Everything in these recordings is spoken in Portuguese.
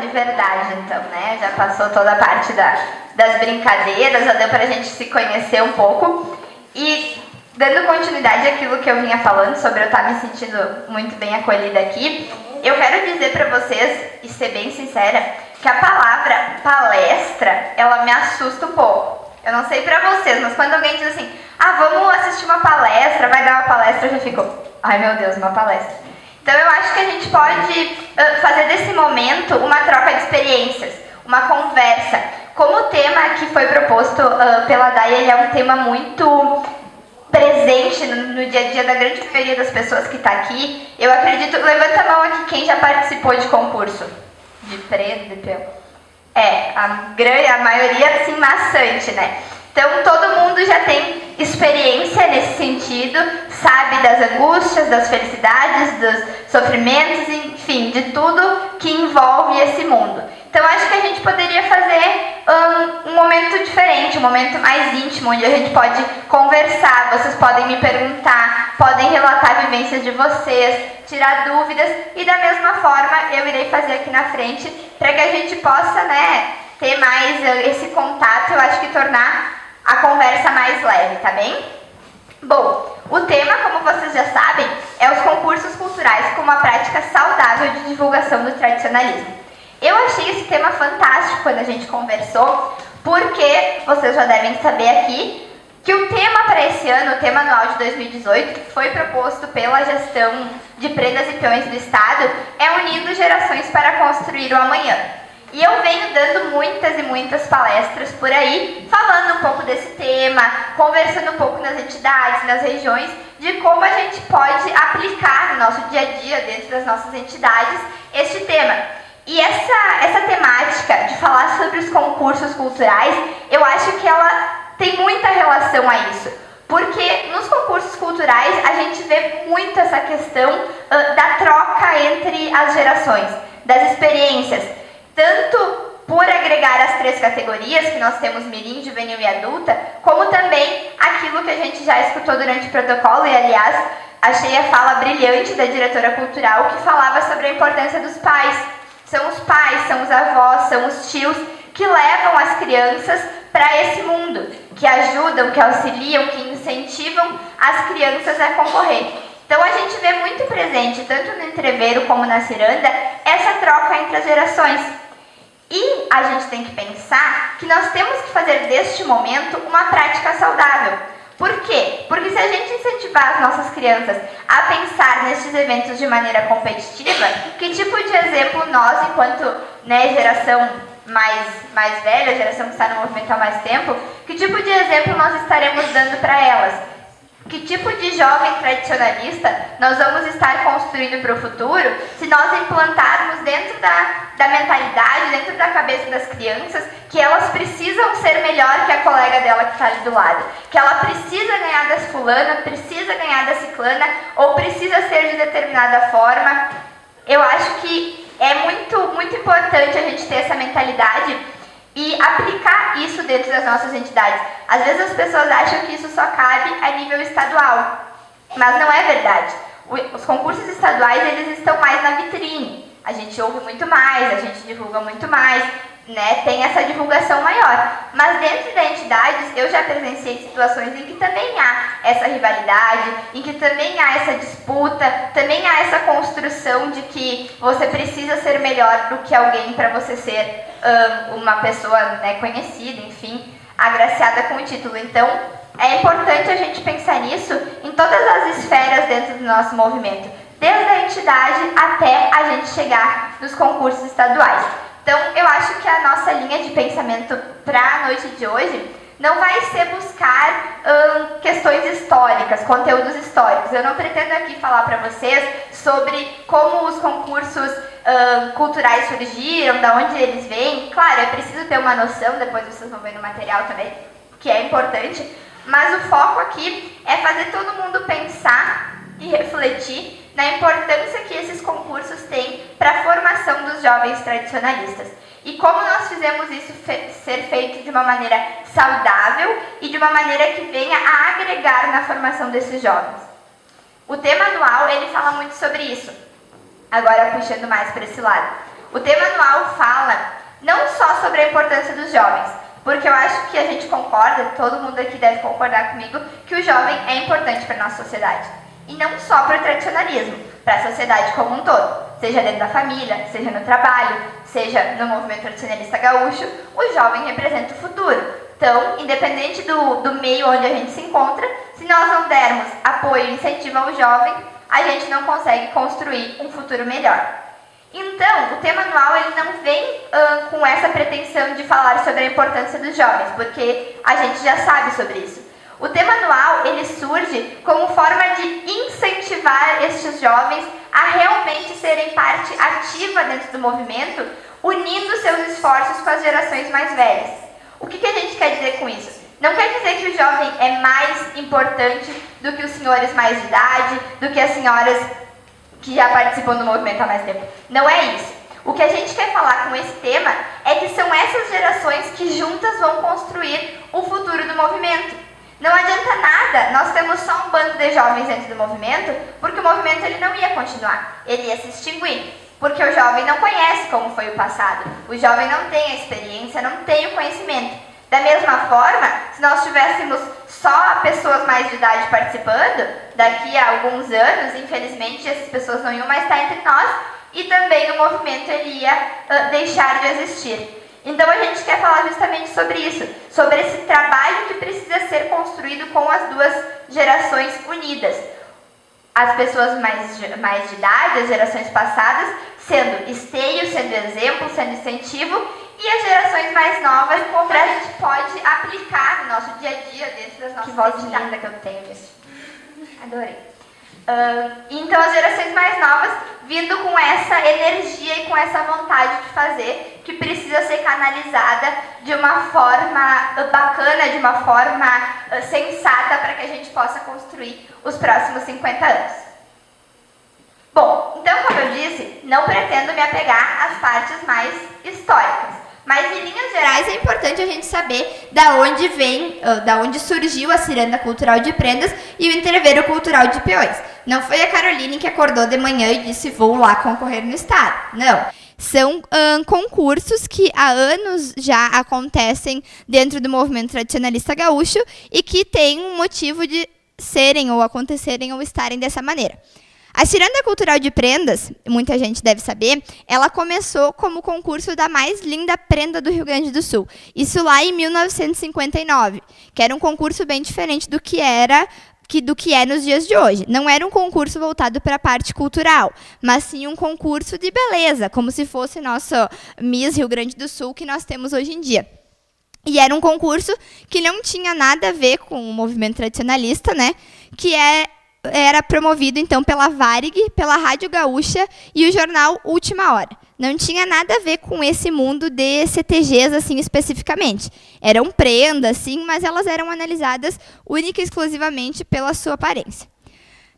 de verdade, então, né? Já passou toda a parte das brincadeiras, já deu pra gente se conhecer um pouco. E dando continuidade àquilo que eu vinha falando sobre eu estar me sentindo muito bem acolhida aqui, eu quero dizer pra vocês, e ser bem sincera, que a palavra palestra, ela me assusta um pouco. Eu não sei pra vocês, mas quando alguém diz assim, vamos assistir uma palestra, vai dar uma palestra, eu já fico, ai meu Deus, uma palestra. Então eu acho que a gente pode fazer desse momento uma troca de experiências, uma conversa. Como o tema que foi proposto pela Daya, ele é um tema muito presente no dia a dia da grande maioria das pessoas que está aqui, eu acredito, levanta a mão aqui quem já participou de concurso. De preto, de pelo. A maioria, assim, maçante, né? Então, todo mundo já tem experiência nesse sentido, sabe das angústias, das felicidades, dos sofrimentos, enfim, de tudo que envolve esse mundo. Então, acho que a gente poderia fazer um momento diferente, um momento mais íntimo, onde a gente pode conversar, vocês podem me perguntar, podem relatar vivências de vocês, tirar dúvidas, e da mesma forma eu irei fazer aqui na frente, para que a gente possa, né, ter mais esse contato, eu acho que tornar a conversa mais leve, tá bem? Bom, o tema, como vocês já sabem, é os concursos culturais como uma prática saudável de divulgação do tradicionalismo. Eu achei esse tema fantástico quando a gente conversou, porque vocês já devem saber aqui que o tema para esse ano, o tema anual de 2018, que foi proposto pela gestão de prendas e peões do Estado, é Unindo Gerações para Construir o Amanhã. E eu venho dando muitas e muitas palestras por aí, falando um pouco desse tema, conversando um pouco nas entidades, nas regiões, de como a gente pode aplicar no nosso dia a dia, dentro das nossas entidades, este tema. E essa temática de falar sobre os concursos culturais, eu acho que ela tem muita relação a isso. Porque nos concursos culturais a gente vê muito essa questão da troca entre as gerações, das experiências. Tanto por agregar as 3 categorias, que nós temos mirim, juvenil e adulta, como também aquilo que a gente já escutou durante o protocolo, e aliás, achei a fala brilhante da diretora cultural, que falava sobre a importância dos pais. São os pais, são os avós, são os tios, que levam as crianças para esse mundo, que ajudam, que auxiliam, que incentivam as crianças a concorrer. Então a gente vê muito presente, tanto no entreveiro como na ciranda, essa troca entre as gerações. E a gente tem que pensar que nós temos que fazer deste momento uma prática saudável. Por quê? Porque se a gente incentivar as nossas crianças a pensar nestes eventos de maneira competitiva, que tipo de exemplo nós, enquanto, né, geração mais velha, geração que está no movimento há mais tempo, que tipo de exemplo nós estaremos dando para elas? Que tipo de jovem tradicionalista nós vamos estar construindo para o futuro se nós implantarmos dentro da mentalidade, dentro da cabeça das crianças, que elas precisam ser melhor que a colega dela que está ali do lado, que ela precisa ganhar da fulana, precisa ganhar da ciclana, ou precisa ser de determinada forma. Eu acho que é muito, muito importante a gente ter essa mentalidade e aplicar isso dentro das nossas entidades. Às vezes as pessoas acham que isso só cabe a nível estadual, mas não é verdade. Os concursos estaduais, eles estão mais na vitrine. A gente ouve muito mais, a gente divulga muito mais, né? Tem essa divulgação maior. Mas dentro da entidades, eu já presenciei situações em que também há essa rivalidade, em que também há essa disputa, também há essa construção de que você precisa ser melhor do que alguém para você ser uma pessoa, né, conhecida, enfim, agraciada com o título. Então, é importante a gente pensar nisso em todas as esferas dentro do nosso movimento, desde a entidade até a gente chegar nos concursos estaduais. Então, eu acho que a nossa linha de pensamento para a noite de hoje não vai ser buscar questões históricas, conteúdos históricos. Eu não pretendo aqui falar para vocês sobre como os concursos culturais surgiram, de onde eles vêm. Claro, é preciso ter uma noção, depois vocês vão ver no material também, que é importante, mas o foco aqui é fazer todo mundo pensar e refletir na importância que esses concursos têm para a formação dos jovens tradicionalistas. E como nós fizemos isso ser feito de uma maneira saudável e de uma maneira que venha a agregar na formação desses jovens. O tema anual, ele fala muito sobre isso. Agora, puxando mais para esse lado. O tema anual fala não só sobre a importância dos jovens, porque eu acho que a gente concorda, todo mundo aqui deve concordar comigo, que o jovem é importante para a nossa sociedade. E não só para o tradicionalismo, para a sociedade como um todo. Seja dentro da família, seja no trabalho, seja no movimento tradicionalista gaúcho, o jovem representa o futuro. Então, independente do meio onde a gente se encontra, se nós não dermos apoio e incentivo ao jovem, a gente não consegue construir um futuro melhor. Então, o tema anual ele não vem com essa pretensão de falar sobre a importância dos jovens, porque a gente já sabe sobre isso. O tema anual ele surge como forma de incentivar estes jovens a realmente serem parte ativa dentro do movimento, unindo seus esforços com as gerações mais velhas. O que a gente quer dizer com isso? Não quer dizer que o jovem é mais importante do que os senhores mais de idade, do que as senhoras que já participam do movimento há mais tempo. Não é isso. O que a gente quer falar com esse tema é que são essas gerações que juntas vão construir o futuro do movimento. Não adianta nada nós temos só um bando de jovens dentro do movimento, porque o movimento ele não ia continuar, ele ia se extinguir. Porque o jovem não conhece como foi o passado, o jovem não tem a experiência, não tem o conhecimento. Da mesma forma, se nós tivéssemos só pessoas mais de idade participando, daqui a alguns anos, infelizmente, essas pessoas não iam mais estar entre nós e também o movimento ele ia deixar de existir. Então a gente quer falar justamente sobre isso, sobre esse trabalho que precisa ser construído com as duas gerações unidas. As pessoas mais de idade, as gerações passadas, sendo esteio, sendo exemplo, sendo incentivo, e as gerações mais novas, como a gente pode aplicar no nosso dia a dia, dentro das nossas... Que voz linda que eu tenho, gente. Adorei. Então, as gerações mais novas vindo com essa energia e com essa vontade de fazer, que precisa ser canalizada de uma forma bacana, de uma forma sensata, para que a gente possa construir os próximos 50 anos. Bom, então, como eu disse, não pretendo me apegar às partes mais históricas. Mas, em linhas gerais, é importante a gente saber da onde surgiu a ciranda cultural de Prendas e o entreveiro cultural de Peões. Não foi a Caroline que acordou de manhã e disse, vou lá concorrer no estado. Não. São concursos que há anos já acontecem dentro do movimento tradicionalista gaúcho e que têm um motivo de serem ou acontecerem ou estarem dessa maneira. A Ciranda Cultural de Prendas, muita gente deve saber, ela começou como concurso da mais linda prenda do Rio Grande do Sul. Isso lá em 1959, que era um concurso bem diferente do que é nos dias de hoje. Não era um concurso voltado para a parte cultural, mas sim um concurso de beleza, como se fosse nosso Miss Rio Grande do Sul que nós temos hoje em dia. E era um concurso que não tinha nada a ver com o movimento tradicionalista, né? Que era promovido, então, pela Varig, pela Rádio Gaúcha e o jornal Última Hora. Não tinha nada a ver com esse mundo de CTGs, assim, especificamente. Eram prendas, sim, mas elas eram analisadas única e exclusivamente pela sua aparência.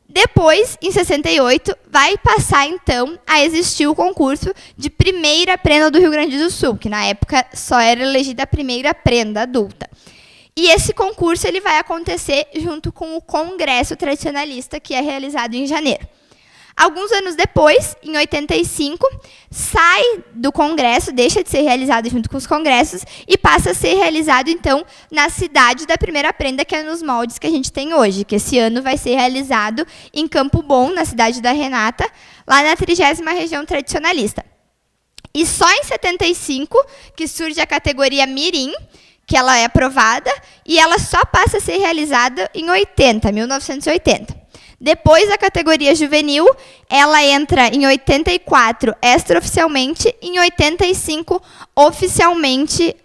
Depois, em 68, vai passar, então, a existir o concurso de primeira prenda do Rio Grande do Sul, que, na época, só era elegida a primeira prenda adulta. E esse concurso ele vai acontecer junto com o Congresso Tradicionalista, que é realizado em janeiro. Alguns anos depois, em 85, sai do Congresso, deixa de ser realizado junto com os congressos e passa a ser realizado, então, na cidade da primeira prenda, que é nos moldes que a gente tem hoje, que esse ano vai ser realizado em Campo Bom, na cidade da Renata, lá na 30ª Região Tradicionalista. E só em 75 que surge a categoria Mirim, que ela é aprovada, e ela só passa a ser realizada em 1980. Depois, a categoria juvenil, ela entra em 84 extraoficialmente, e em 85 oficialmente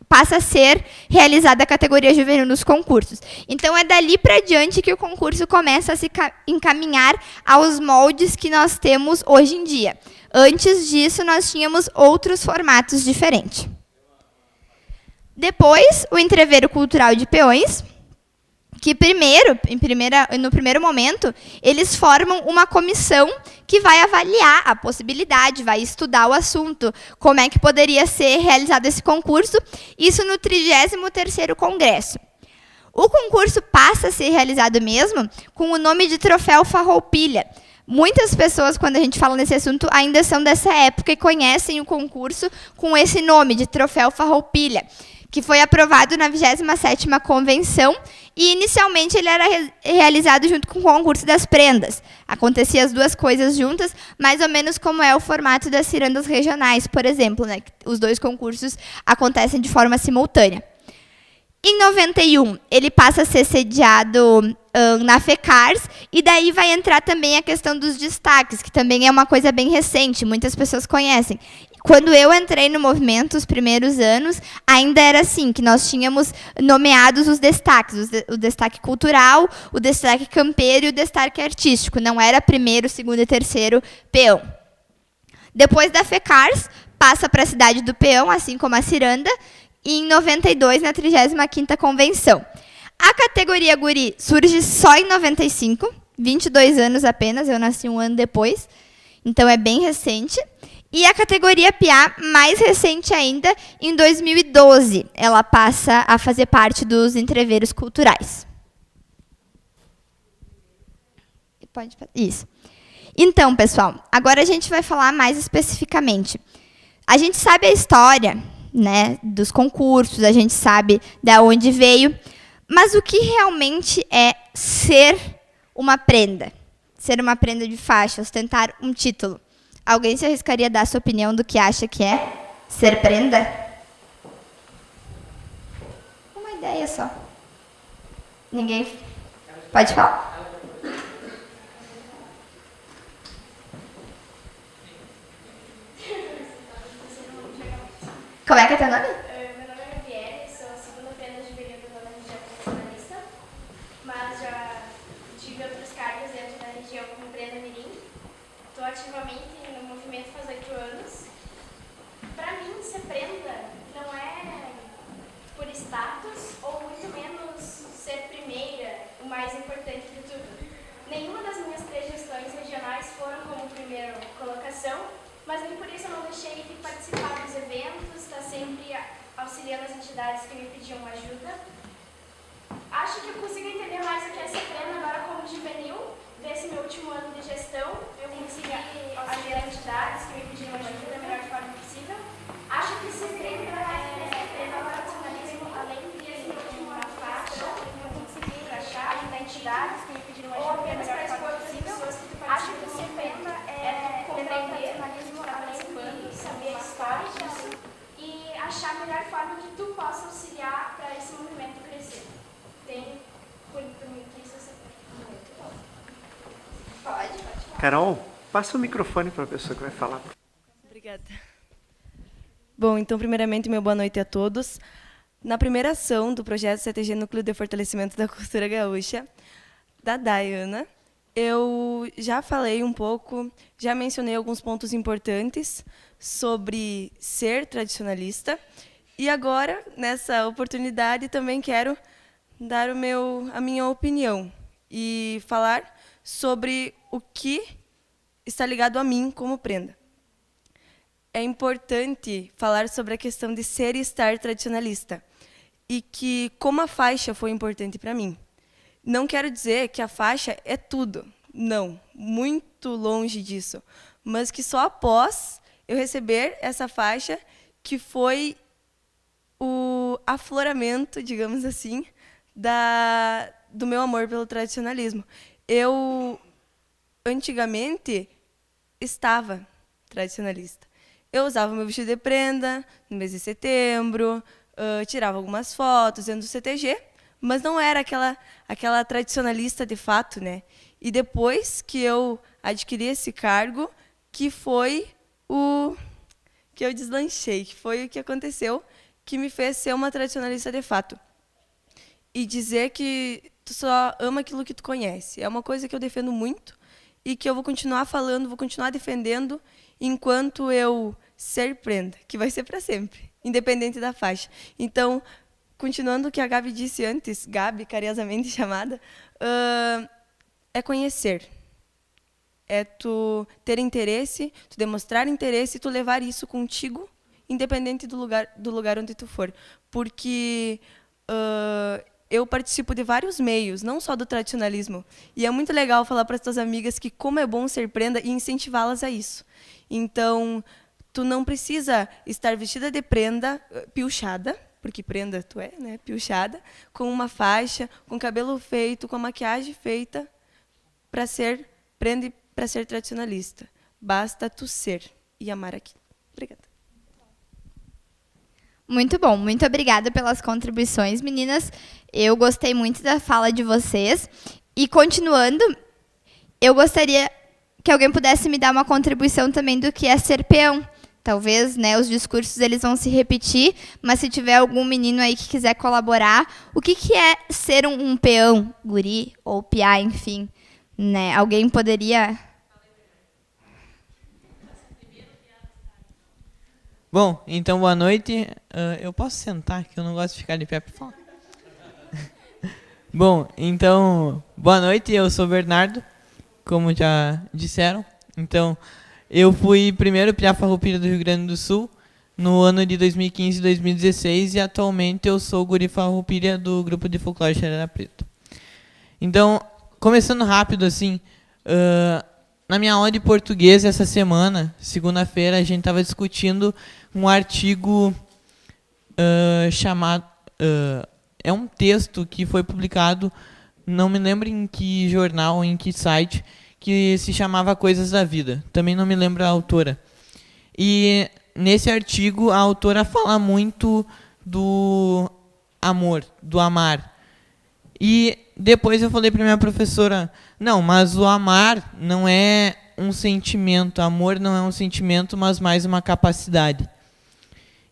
passa a ser realizada a categoria juvenil nos concursos. Então, é dali para diante que o concurso começa a se encaminhar aos moldes que nós temos hoje em dia. Antes disso, nós tínhamos outros formatos diferentes. Depois, o entreveiro cultural de Peões, que no primeiro momento, eles formam uma comissão que vai avaliar a possibilidade, vai estudar o assunto, como é que poderia ser realizado esse concurso, isso no 33º Congresso. O concurso passa a ser realizado mesmo com o nome de Troféu Farroupilha, Muitas pessoas, quando a gente fala nesse assunto, ainda são dessa época e conhecem o concurso com esse nome, de Troféu Farroupilha, que foi aprovado na 27ª Convenção, e inicialmente ele era realizado junto com o concurso das prendas. Acontecia as duas coisas juntas, mais ou menos como é o formato das cirandas regionais, por exemplo, né? Os dois concursos acontecem de forma simultânea. Em 91, ele passa a ser sediado na FECARS, e daí vai entrar também a questão dos destaques, que também é uma coisa bem recente, muitas pessoas conhecem. Quando eu entrei no movimento, os primeiros anos, ainda era assim, que nós tínhamos nomeados os destaques, o destaque cultural, o destaque campeiro e o destaque artístico. Não era primeiro, segundo e terceiro peão. Depois da FECARS, passa para a cidade do peão, assim como a ciranda, e em 92, na 35ª Convenção. A categoria guri surge só em 95, 22 anos apenas, eu nasci um ano depois, então é bem recente. E a categoria piá, mais recente ainda, em 2012, ela passa a fazer parte dos entreveros culturais. Isso. Então, pessoal, agora a gente vai falar mais especificamente. A gente sabe a história, né, dos concursos, a gente sabe de onde veio, mas o que realmente é ser uma prenda? Ser uma prenda de faixa, ostentar um título. Alguém se arriscaria a dar a sua opinião do que acha que é ser prenda? Uma ideia só. Ninguém pode falar? Como é que é teu nome? Meu nome é Gabriele, sou a segunda prenda de período da região profissionalista, mas já tive outros cargos dentro da região como prenda mirim. Estou ativamente no movimento faz 8 anos. Para mim, ser prenda não é por status ou muito menos ser primeira, o mais importante de tudo. Nenhuma das minhas 3 gestões regionais foram como primeira colocação, mas nem por isso eu não deixei de participar dos eventos, estar sempre auxiliando as entidades que me pediam ajuda. Acho que eu consigo entender mais o que é ser prenda agora como juvenil. Desse meu último ano de gestão, eu consegui auxiliar entidades que me pediam ajuda da melhor forma possível. Acho que ser prenda é profissionalismo, além de esse meu último ano de gestão, eu consegui encaixar, ajudar entidades que me pediram ajuda da melhor forma possível. Acho que ser prenda é compreender profissionalismo, além de saber a história disso e achar a melhor forma que tu possa auxiliar para esse movimento crescer. Tem por mim que isso é ser prenda. Muito bom. Pode. Carol, passa o microfone para a pessoa que vai falar. Obrigada. Bom, então, primeiramente, meu boa noite a todos. Na primeira ação do projeto CTG Núcleo de Fortalecimento da Cultura Gaúcha, da Dayana, eu já falei um pouco, já mencionei alguns pontos importantes sobre ser tradicionalista, e agora, nessa oportunidade, também quero dar a minha opinião e falar sobre o que está ligado a mim como prenda. É importante falar sobre a questão de ser e estar tradicionalista, e que como a faixa foi importante para mim. Não quero dizer que a faixa é tudo, não, muito longe disso, mas que só após eu receber essa faixa que foi o afloramento, digamos assim, do meu amor pelo tradicionalismo. Eu, antigamente, estava tradicionalista. Eu usava meu vestido de prenda no mês de setembro, tirava algumas fotos dentro do CTG, mas não era aquela tradicionalista de fato, né? E depois que eu adquiri esse cargo, que foi o que eu deslanchei, que foi o que aconteceu, que me fez ser uma tradicionalista de fato. E dizer que tu só ama aquilo que tu conhece. É uma coisa que eu defendo muito e que eu vou continuar falando, vou continuar defendendo enquanto eu ser prenda, que vai ser para sempre, independente da faixa. Então, continuando o que a Gabi disse antes, Gabi, carinhosamente chamada, é conhecer. É tu ter interesse, tu demonstrar interesse e tu levar isso contigo, independente do lugar onde tu for. Porque eu participo de vários meios, não só do tradicionalismo. E é muito legal falar para as tuas amigas que como é bom ser prenda e incentivá-las a isso. Então, tu não precisa estar vestida de prenda, piochada, porque prenda tu é, né? Piochada, com uma faixa, com cabelo feito, com a maquiagem feita, para ser prenda e para ser tradicionalista. Basta tu ser e amar aquilo. Obrigada. Muito bom, muito obrigada pelas contribuições, meninas. Eu gostei muito da fala de vocês. E continuando, eu gostaria que alguém pudesse me dar uma contribuição também do que é ser peão. Talvez, né, os discursos eles vão se repetir, mas se tiver algum menino aí que quiser colaborar, o que é ser um peão, guri ou piá, enfim, né? Alguém poderia... Bom, então boa noite. Eu posso sentar, que eu não gosto de ficar de pé para falar. Bom, então, boa noite, eu sou o Bernardo, como já disseram. Então, eu fui primeiro piá farroupilha do Rio Grande do Sul, no ano de 2015 e 2016, e atualmente eu sou guri farroupilha do grupo de folclore Xarara Preto. Então, começando rápido assim, na minha aula de português essa semana, segunda-feira, a gente estava discutindo um artigo chamado... é um texto que foi publicado, não me lembro em que jornal, em que site, que se chamava Coisas da Vida. Também não me lembro a autora. E nesse artigo a autora fala muito do amor, do amar. E depois eu falei para minha professora, não, mas o amar não é um sentimento, amor não é um sentimento, mas mais uma capacidade.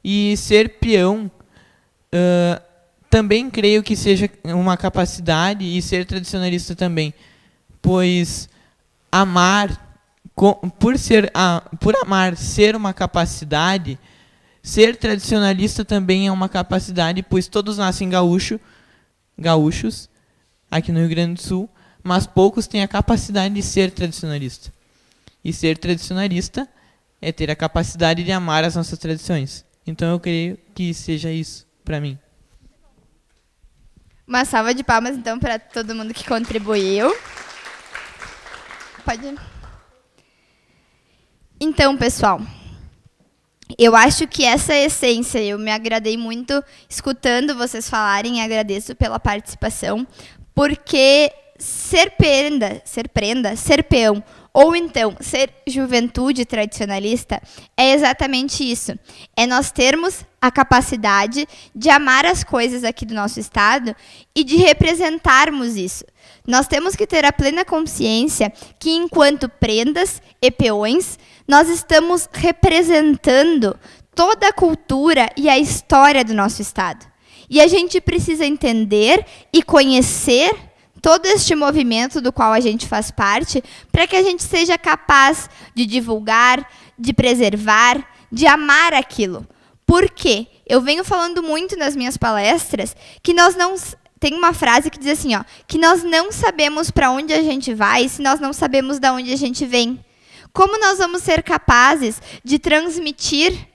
E ser peão também creio que seja uma capacidade, e ser tradicionalista também, pois amar, por amar ser uma capacidade, ser tradicionalista também é uma capacidade, pois todos nascem gaúchos, aqui no Rio Grande do Sul, mas poucos têm a capacidade de ser tradicionalista. E ser tradicionalista é ter a capacidade de amar as nossas tradições. Então eu creio que seja isso para mim. Uma salva de palmas, então, para todo mundo que contribuiu. Pode. Então, pessoal, eu acho que essa é a essência. Eu me agradei muito escutando vocês falarem, agradeço pela participação, porque ser prenda, ser peão, ou então ser juventude tradicionalista, é exatamente isso. É nós termos a capacidade de amar as coisas aqui do nosso estado e de representarmos isso. Nós temos que ter a plena consciência que, enquanto prendas e peões, nós estamos representando toda a cultura e a história do nosso estado. E a gente precisa entender e conhecer todo este movimento do qual a gente faz parte, para que a gente seja capaz de divulgar, de preservar, de amar aquilo. Por quê? Eu venho falando muito nas minhas palestras que nós não... Tem uma frase que diz assim, ó, que nós não sabemos para onde a gente vai se nós não sabemos de onde a gente vem. Como nós vamos ser capazes de transmitir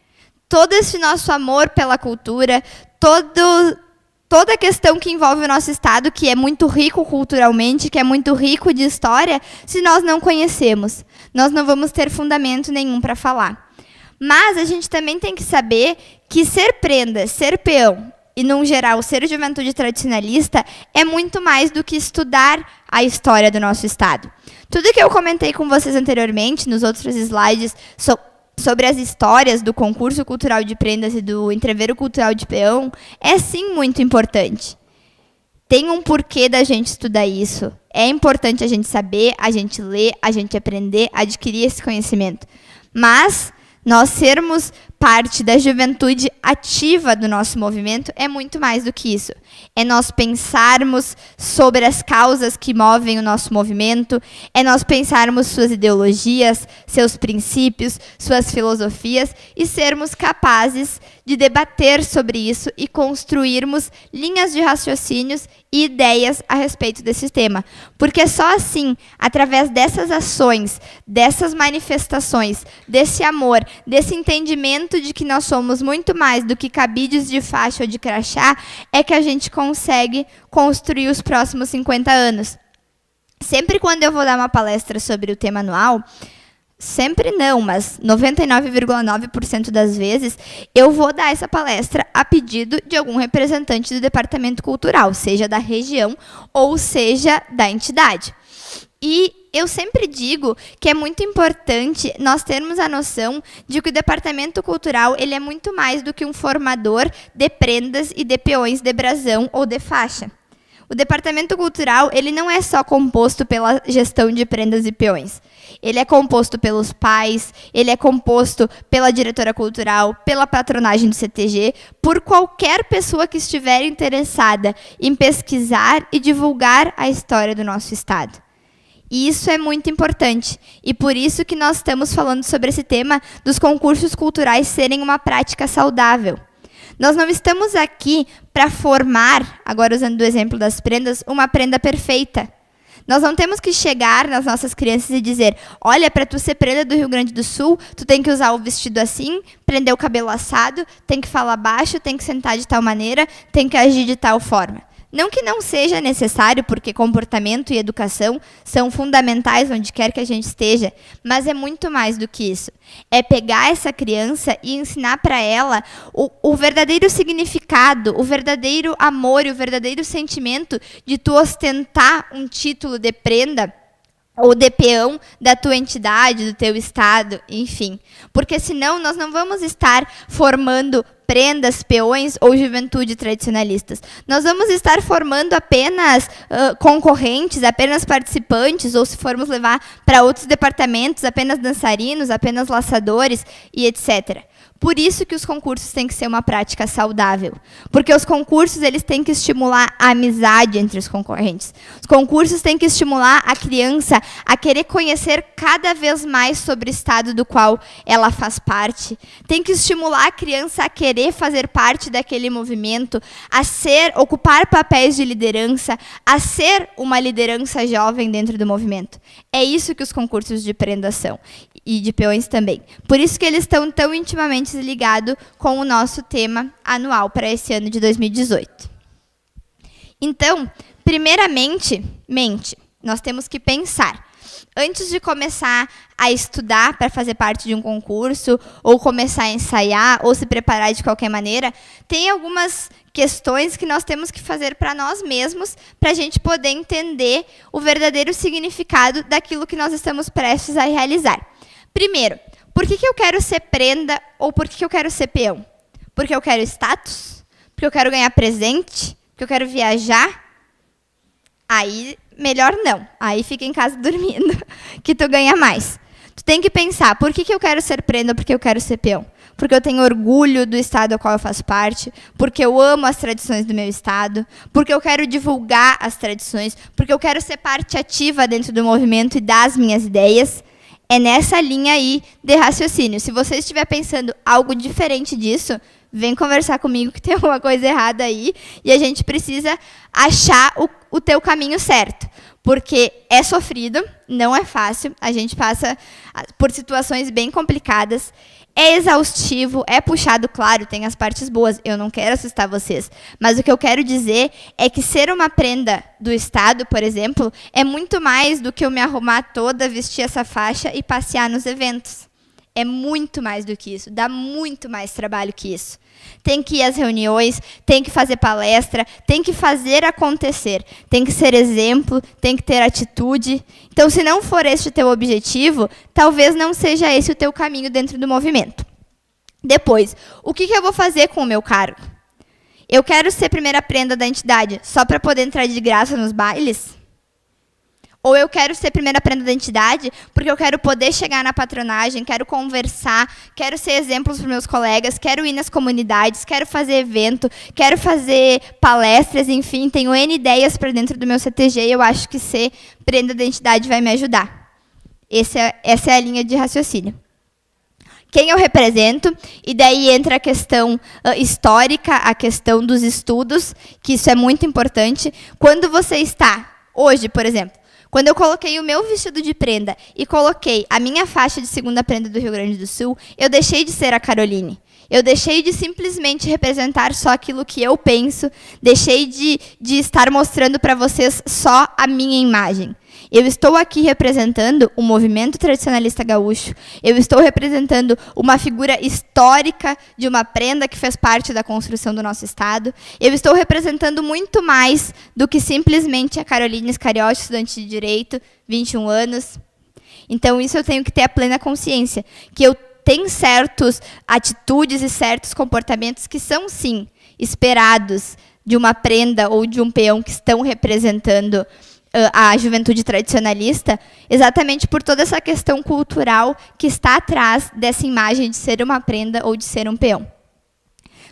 todo esse nosso amor pela cultura, toda a questão que envolve o nosso estado, que é muito rico culturalmente, que é muito rico de história, se nós não conhecemos? Nós não vamos ter fundamento nenhum para falar. Mas a gente também tem que saber que ser prenda, ser peão, e, num geral, ser juventude tradicionalista é muito mais do que estudar a história do nosso estado. Tudo que eu comentei com vocês anteriormente, nos outros slides, sobre as histórias do concurso cultural de prendas e do entreveiro cultural de peão, é sim muito importante. Tem um porquê da gente estudar isso. É importante a gente saber, a gente ler, a gente aprender, adquirir esse conhecimento. Mas nós sermos parte da juventude ativa do nosso movimento é muito mais do que isso. É nós pensarmos sobre as causas que movem o nosso movimento, é nós pensarmos suas ideologias, seus princípios, suas filosofias e sermos capazes de debater sobre isso e construirmos linhas de raciocínios e ideias a respeito desse tema. Porque só assim, através dessas ações, dessas manifestações, desse amor, desse entendimento conhecimento de que nós somos muito mais do que cabides de faixa ou de crachá é que a gente consegue construir os próximos 50 anos. Sempre quando eu vou dar uma palestra sobre o tema anual, sempre não, mas 99,9% das vezes, eu vou dar essa palestra a pedido de algum representante do departamento cultural, seja da região ou seja da entidade. E eu sempre digo que é muito importante nós termos a noção de que o departamento cultural ele é muito mais do que um formador de prendas e de peões de brasão ou de faixa. O departamento cultural ele não é só composto pela gestão de prendas e peões. Ele é composto pelos pais, ele é composto pela diretora cultural, pela patronagem do CTG, por qualquer pessoa que estiver interessada em pesquisar e divulgar a história do nosso estado. E isso é muito importante. E por isso que nós estamos falando sobre esse tema dos concursos culturais serem uma prática saudável. Nós não estamos aqui para formar, agora usando o exemplo das prendas, uma prenda perfeita. Nós não temos que chegar nas nossas crianças e dizer, olha, para tu ser prenda do Rio Grande do Sul, tu tem que usar o vestido assim, prender o cabelo assado, tem que falar baixo, tem que sentar de tal maneira, tem que agir de tal forma. Não que não seja necessário, porque comportamento e educação são fundamentais onde quer que a gente esteja, mas é muito mais do que isso. É pegar essa criança e ensinar para ela o verdadeiro significado, o verdadeiro amor e o verdadeiro sentimento de tu ostentar um título de prenda ou de peão da tua entidade, do teu estado, enfim. Porque senão nós não vamos estar formando prendas, peões ou juventude tradicionalistas. Nós vamos estar formando apenas concorrentes, apenas participantes, ou se formos levar para outros departamentos, apenas dançarinos, apenas laçadores e etc. Por isso que os concursos têm que ser uma prática saudável. Porque os concursos eles têm que estimular a amizade entre os concorrentes. Os concursos têm que estimular a criança a querer conhecer cada vez mais sobre o estado do qual ela faz parte. Tem que estimular a criança a querer fazer parte daquele movimento, a ocupar papéis de liderança, a ser uma liderança jovem dentro do movimento. É isso que os concursos de prenda são. E de peões também. Por isso que eles estão tão intimamente ligados com o nosso tema anual para esse ano de 2018. Então, primeiramente, nós temos que pensar. Antes de começar a estudar para fazer parte de um concurso, ou começar a ensaiar, ou se preparar de qualquer maneira, tem algumas questões que nós temos que fazer para nós mesmos, para a gente poder entender o verdadeiro significado daquilo que nós estamos prestes a realizar. Primeiro, por que eu quero ser prenda ou por que eu quero ser peão? Porque eu quero status? Porque eu quero ganhar presente? Porque eu quero viajar? Aí, melhor não. Aí fica em casa dormindo, que tu ganha mais. Tu tem que pensar, por que eu quero ser prenda ou por que eu quero ser peão? Porque eu tenho orgulho do estado ao qual eu faço parte, porque eu amo as tradições do meu estado, porque eu quero divulgar as tradições, porque eu quero ser parte ativa dentro do movimento e das minhas ideias. É nessa linha aí de raciocínio. Se você estiver pensando algo diferente disso, vem conversar comigo que tem alguma coisa errada aí e a gente precisa achar o teu caminho certo. Porque é sofrido, não é fácil, a gente passa por situações bem complicadas, é exaustivo, é puxado, claro, tem as partes boas, eu não quero assustar vocês, mas o que eu quero dizer é que ser uma prenda do Estado, por exemplo, é muito mais do que eu me arrumar toda, vestir essa faixa e passear nos eventos. É muito mais do que isso, dá muito mais trabalho que isso. Tem que ir às reuniões, tem que fazer palestra, tem que fazer acontecer, tem que ser exemplo, tem que ter atitude. Então, se não for esse o teu objetivo, talvez não seja esse o teu caminho dentro do movimento. Depois, o que eu vou fazer com o meu cargo? Eu quero ser primeira prenda da entidade só para poder entrar de graça nos bailes? Ou eu quero ser primeira prenda da entidade porque eu quero poder chegar na patronagem, quero conversar, quero ser exemplos para os meus colegas, quero ir nas comunidades, quero fazer evento, quero fazer palestras, enfim, tenho N ideias para dentro do meu CTG e eu acho que ser prenda da entidade vai me ajudar. Essa é a linha de raciocínio. Quem eu represento, e daí entra a questão histórica, a questão dos estudos, que isso é muito importante. Quando você está, hoje, por exemplo, Quando eu coloquei o meu vestido de prenda e coloquei a minha faixa de segunda prenda do Rio Grande do Sul, eu deixei de ser a Caroline. Eu deixei de simplesmente representar só aquilo que eu penso, deixei de estar mostrando para vocês só a minha imagem. Eu estou aqui representando o movimento tradicionalista gaúcho, eu estou representando uma figura histórica de uma prenda que fez parte da construção do nosso Estado, eu estou representando muito mais do que simplesmente a Caroline Iscariote, estudante de Direito, 21 anos. Então, isso eu tenho que ter a plena consciência, que eu tenho certas atitudes e certos comportamentos que são, sim, esperados de uma prenda ou de um peão que estão representando a juventude tradicionalista, exatamente por toda essa questão cultural que está atrás dessa imagem de ser uma prenda ou de ser um peão.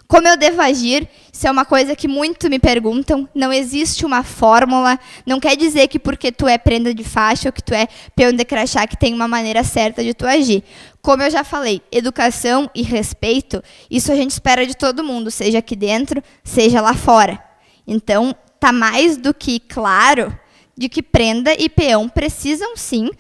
Como eu devo agir? Isso é uma coisa que muito me perguntam. Não existe uma fórmula. Não quer dizer que porque tu é prenda de faixa ou que tu é peão de crachá que tem uma maneira certa de tu agir. Como eu já falei, educação e respeito, isso a gente espera de todo mundo, seja aqui dentro, seja lá fora. Então, tá mais do que claro de que prenda e peão precisam, sim,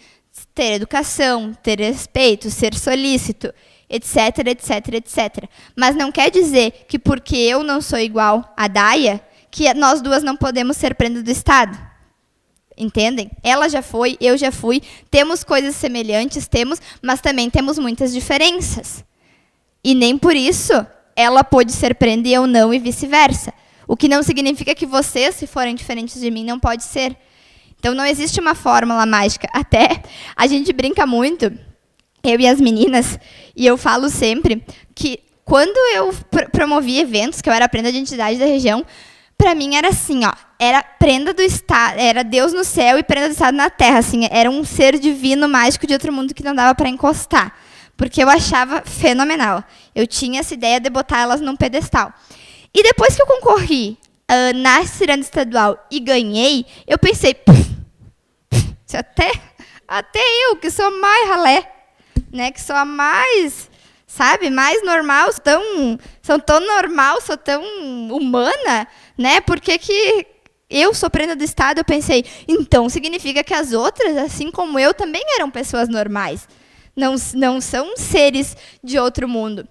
ter educação, ter respeito, ser solícito, etc, etc, etc. Mas não quer dizer que porque eu não sou igual a Daia, que nós duas não podemos ser prenda do Estado. Entendem? Ela já foi, eu já fui, temos coisas semelhantes, mas também temos muitas diferenças. E nem por isso ela pôde ser prenda e eu não, e vice-versa. O que não significa que vocês, se forem diferentes de mim, não pode ser. Então, não existe uma fórmula mágica. Até a gente brinca muito, eu e as meninas, e eu falo sempre que quando eu promovi eventos, que eu era prenda de entidade da região, para mim era assim, ó, era prenda do Estado, era Deus no céu e prenda do Estado na terra, assim, era um ser divino, mágico de outro mundo que não dava para encostar, porque eu achava fenomenal. Eu tinha essa ideia de botar elas num pedestal. E depois que eu concorri na Ciranda Estadual e ganhei, eu pensei, até eu, que sou mais ralé, né, que sou a mais, sabe, mais normal, sou tão normal, sou tão humana, né, porque que eu sou prenda do Estado, eu pensei, então significa que as outras, assim como eu, também eram pessoas normais, não são seres de outro mundo.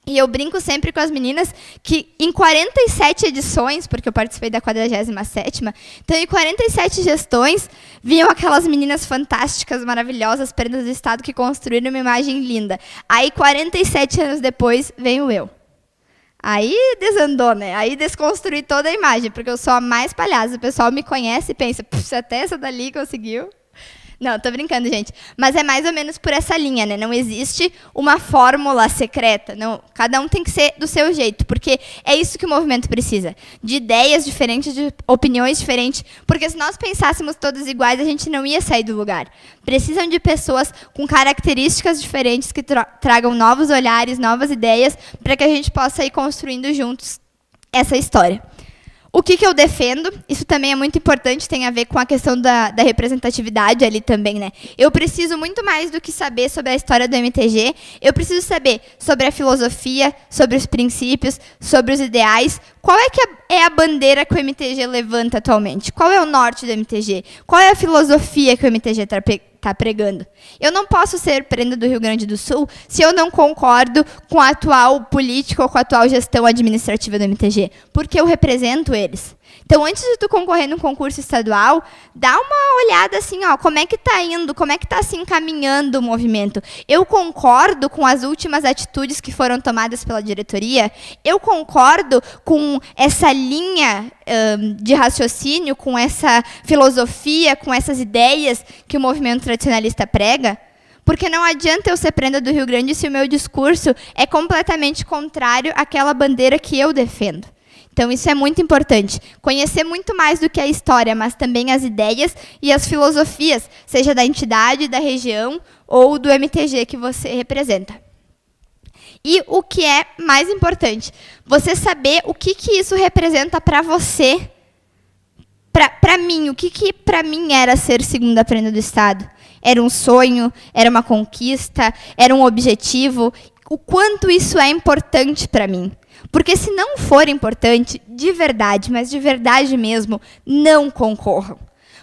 E eu brinco sempre com as meninas que em 47 edições, porque eu participei da 47ª, então em 47 gestões, vinham aquelas meninas fantásticas, maravilhosas, prendas do Estado, que construíram uma imagem linda. Aí, 47 anos depois, venho eu. Aí desandou, né? Aí desconstruí toda a imagem, porque eu sou a mais palhaça. O pessoal me conhece e pensa, até essa dali conseguiu. Não, tô brincando, gente. Mas é mais ou menos por essa linha, né? Não existe uma fórmula secreta. Não, cada um tem que ser do seu jeito, porque é isso que o movimento precisa. De ideias diferentes, de opiniões diferentes. Porque se nós pensássemos todos iguais, a gente não ia sair do lugar. Precisam de pessoas com características diferentes que tragam novos olhares, novas ideias, para que a gente possa ir construindo juntos essa história. O que eu defendo, isso também é muito importante, tem a ver com a questão da representatividade ali também, né? Eu preciso muito mais do que saber sobre a história do MTG, eu preciso saber sobre a filosofia, sobre os princípios, sobre os ideais. Qual é que é a bandeira que o MTG levanta atualmente? Qual é o norte do MTG? Qual é a filosofia que o MTG está pregando? Eu não posso ser prenda do Rio Grande do Sul se eu não concordo com a atual política ou com a atual gestão administrativa do MTG, porque eu represento eles. Então, antes de tu concorrer num concurso estadual, dá uma olhada assim, ó, como é que está indo, como é que está se encaminhando o movimento. Eu concordo com as últimas atitudes que foram tomadas pela diretoria, eu concordo com essa linha de raciocínio, com essa filosofia, com essas ideias que o movimento tradicionalista prega, porque não adianta eu ser prenda do Rio Grande se o meu discurso é completamente contrário àquela bandeira que eu defendo. Então, isso é muito importante. Conhecer muito mais do que a história, mas também as ideias e as filosofias, seja da entidade, da região ou do MTG que você representa. E o que é mais importante? Você saber o que isso representa para você. Para mim, o que para mim era ser segunda prenda do Estado? Era um sonho? Era uma conquista? Era um objetivo? O quanto isso é importante para mim? Porque se não for importante, de verdade, mas de verdade mesmo, não concorram.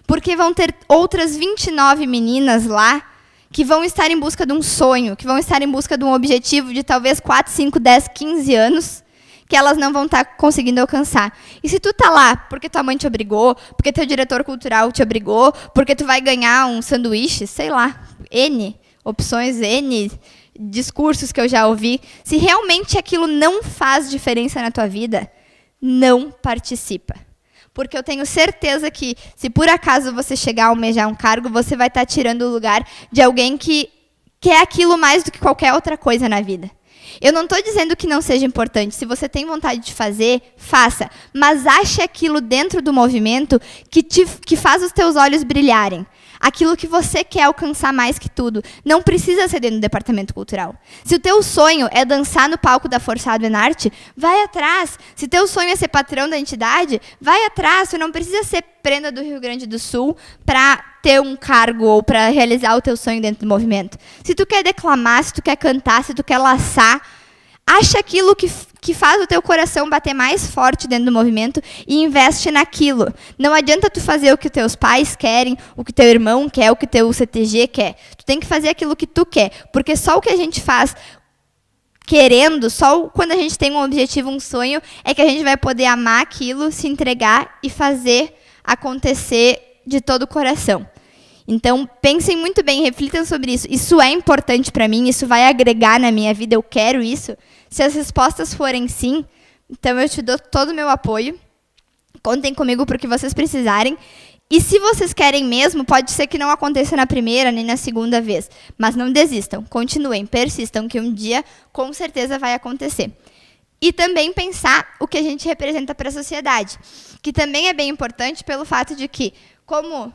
Porque vão ter outras 29 meninas lá que vão estar em busca de um sonho, que vão estar em busca de um objetivo de talvez 4, 5, 10, 15 anos, que elas não vão estar conseguindo alcançar. E se tu tá lá porque tua mãe te obrigou, porque teu diretor cultural te obrigou, porque tu vai ganhar um sanduíche, sei lá, N opções, N discursos que eu já ouvi, se realmente aquilo não faz diferença na tua vida, não participa. Porque eu tenho certeza que, se por acaso você chegar a almejar um cargo, você vai estar tirando o lugar de alguém que quer aquilo mais do que qualquer outra coisa na vida. Eu não estou dizendo que não seja importante. Se você tem vontade de fazer, faça. Mas ache aquilo dentro do movimento que faz os teus olhos brilharem. Aquilo que você quer alcançar mais que tudo. Não precisa ser dentro do departamento cultural. Se o teu sonho é dançar no palco da Forçado Enarte, vai atrás. Se teu sonho é ser patrão da entidade, vai atrás. Tu não precisa ser prenda do Rio Grande do Sul para ter um cargo ou para realizar o teu sonho dentro do movimento. Se tu quer declamar, se tu quer cantar, se tu quer laçar, acha aquilo que faz o teu coração bater mais forte dentro do movimento e investe naquilo. Não adianta tu fazer o que teus pais querem, o que teu irmão quer, o que teu CTG quer. Tu tem que fazer aquilo que tu quer, porque só o que a gente faz querendo, só quando a gente tem um objetivo, um sonho, é que a gente vai poder amar aquilo, se entregar e fazer acontecer de todo o coração. Então, pensem muito bem, reflitam sobre isso. Isso é importante para mim? Isso vai agregar na minha vida? Eu quero isso? Se as respostas forem sim, então eu te dou todo o meu apoio. Contem comigo para o que vocês precisarem. E se vocês querem mesmo, pode ser que não aconteça na primeira nem na segunda vez. Mas não desistam, continuem, persistam, que um dia, com certeza, vai acontecer. E também pensar o que a gente representa para a sociedade, que também é bem importante pelo fato de que, como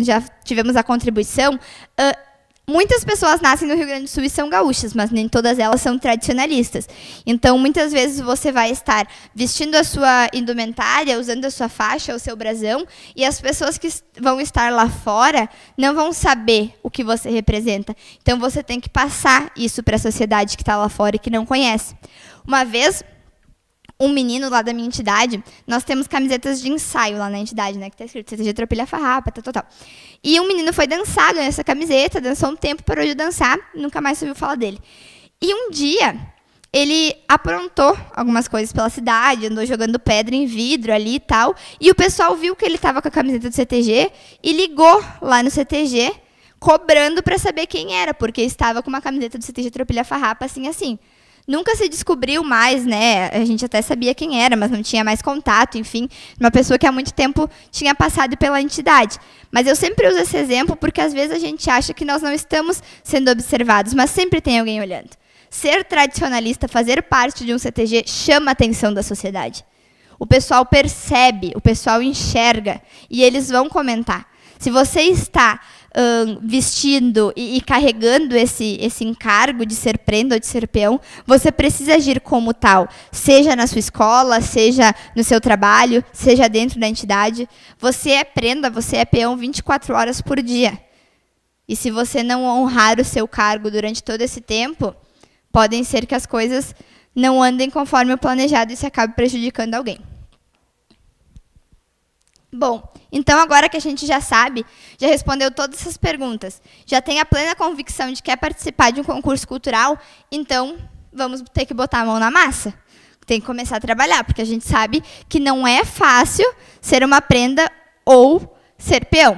já tivemos a contribuição, muitas pessoas nascem no Rio Grande do Sul e são gaúchas, mas nem todas elas são tradicionalistas. Então, muitas vezes você vai estar vestindo a sua indumentária, usando a sua faixa, o seu brasão, e as pessoas que vão estar lá fora não vão saber o que você representa. Então, você tem que passar isso para a sociedade que está lá fora e que não conhece. Uma vez, um menino lá da minha entidade, nós temos camisetas de ensaio lá na entidade, né, que está escrito CTG Tropilha Farrapa, tal. E um menino foi dançar, ganhou essa camiseta, dançou um tempo, parou de dançar, nunca mais se ouviu falar dele. E um dia, ele aprontou algumas coisas pela cidade, andou jogando pedra em vidro ali e tal, e o pessoal viu que ele estava com a camiseta do CTG e ligou lá no CTG, cobrando para saber quem era, porque estava com uma camiseta do CTG Tropilha Farrapa, assim. Nunca se descobriu mais, né? A gente até sabia quem era, mas não tinha mais contato, enfim. Uma pessoa que há muito tempo tinha passado pela entidade. Mas eu sempre uso esse exemplo porque, às vezes, a gente acha que nós não estamos sendo observados, mas sempre tem alguém olhando. Ser tradicionalista, fazer parte de um CTG, chama a atenção da sociedade. O pessoal percebe, o pessoal enxerga, e eles vão comentar. Se você está vestindo e carregando esse encargo de ser prenda ou de ser peão, você precisa agir como tal, seja na sua escola, seja no seu trabalho, seja dentro da entidade. Você é prenda, você é peão 24 horas por dia. E se você não honrar o seu cargo durante todo esse tempo, podem ser que as coisas não andem conforme o planejado e se acabe prejudicando alguém. Bom, então agora que a gente já sabe, já respondeu todas essas perguntas, já tem a plena convicção de que quer participar de um concurso cultural, então vamos ter que botar a mão na massa. Tem que começar a trabalhar, porque a gente sabe que não é fácil ser uma prenda ou ser peão.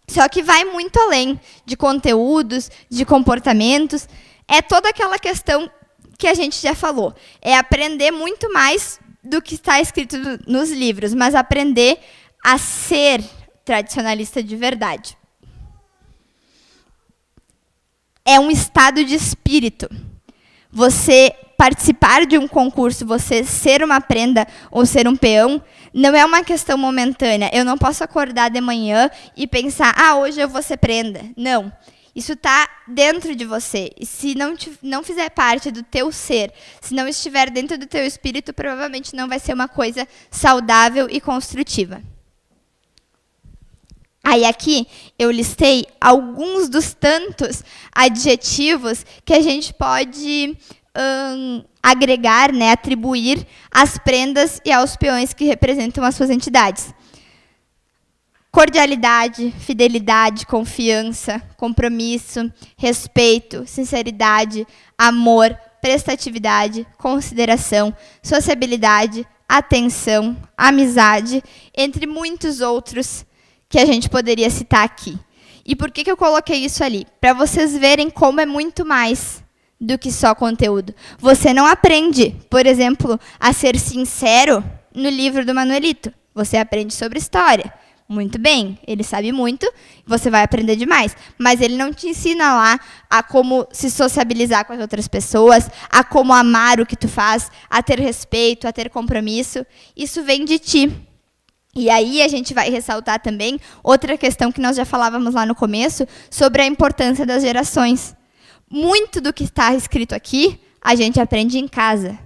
Só que vai muito além de conteúdos, de comportamentos, é toda aquela questão que a gente já falou. É aprender muito mais do que está escrito nos livros, mas aprender a ser tradicionalista de verdade. É um estado de espírito. Você participar de um concurso, você ser uma prenda ou ser um peão, não é uma questão momentânea. Eu não posso acordar de manhã e pensar, hoje eu vou ser prenda. Não. Isso está dentro de você. E se não fizer parte do teu ser, se não estiver dentro do teu espírito, provavelmente não vai ser uma coisa saudável e construtiva. Aí aqui eu listei alguns dos tantos adjetivos que a gente pode agregar, né, atribuir às prendas e aos peões que representam as suas entidades. cordialidade, fidelidade, confiança, compromisso, respeito, sinceridade, amor, prestatividade, consideração, sociabilidade, atenção, amizade, entre muitos outros que a gente poderia citar aqui. E por que eu coloquei isso ali? Para vocês verem como é muito mais do que só conteúdo. Você não aprende, por exemplo, a ser sincero no livro do Manuelito. Você aprende sobre história. Muito bem, ele sabe muito, você vai aprender demais. Mas ele não te ensina lá a como se sociabilizar com as outras pessoas, a como amar o que tu faz, a ter respeito, a ter compromisso. Isso vem de ti. E aí a gente vai ressaltar também outra questão que nós já falávamos lá no começo, sobre a importância das gerações. Muito do que está escrito aqui, a gente aprende em casa.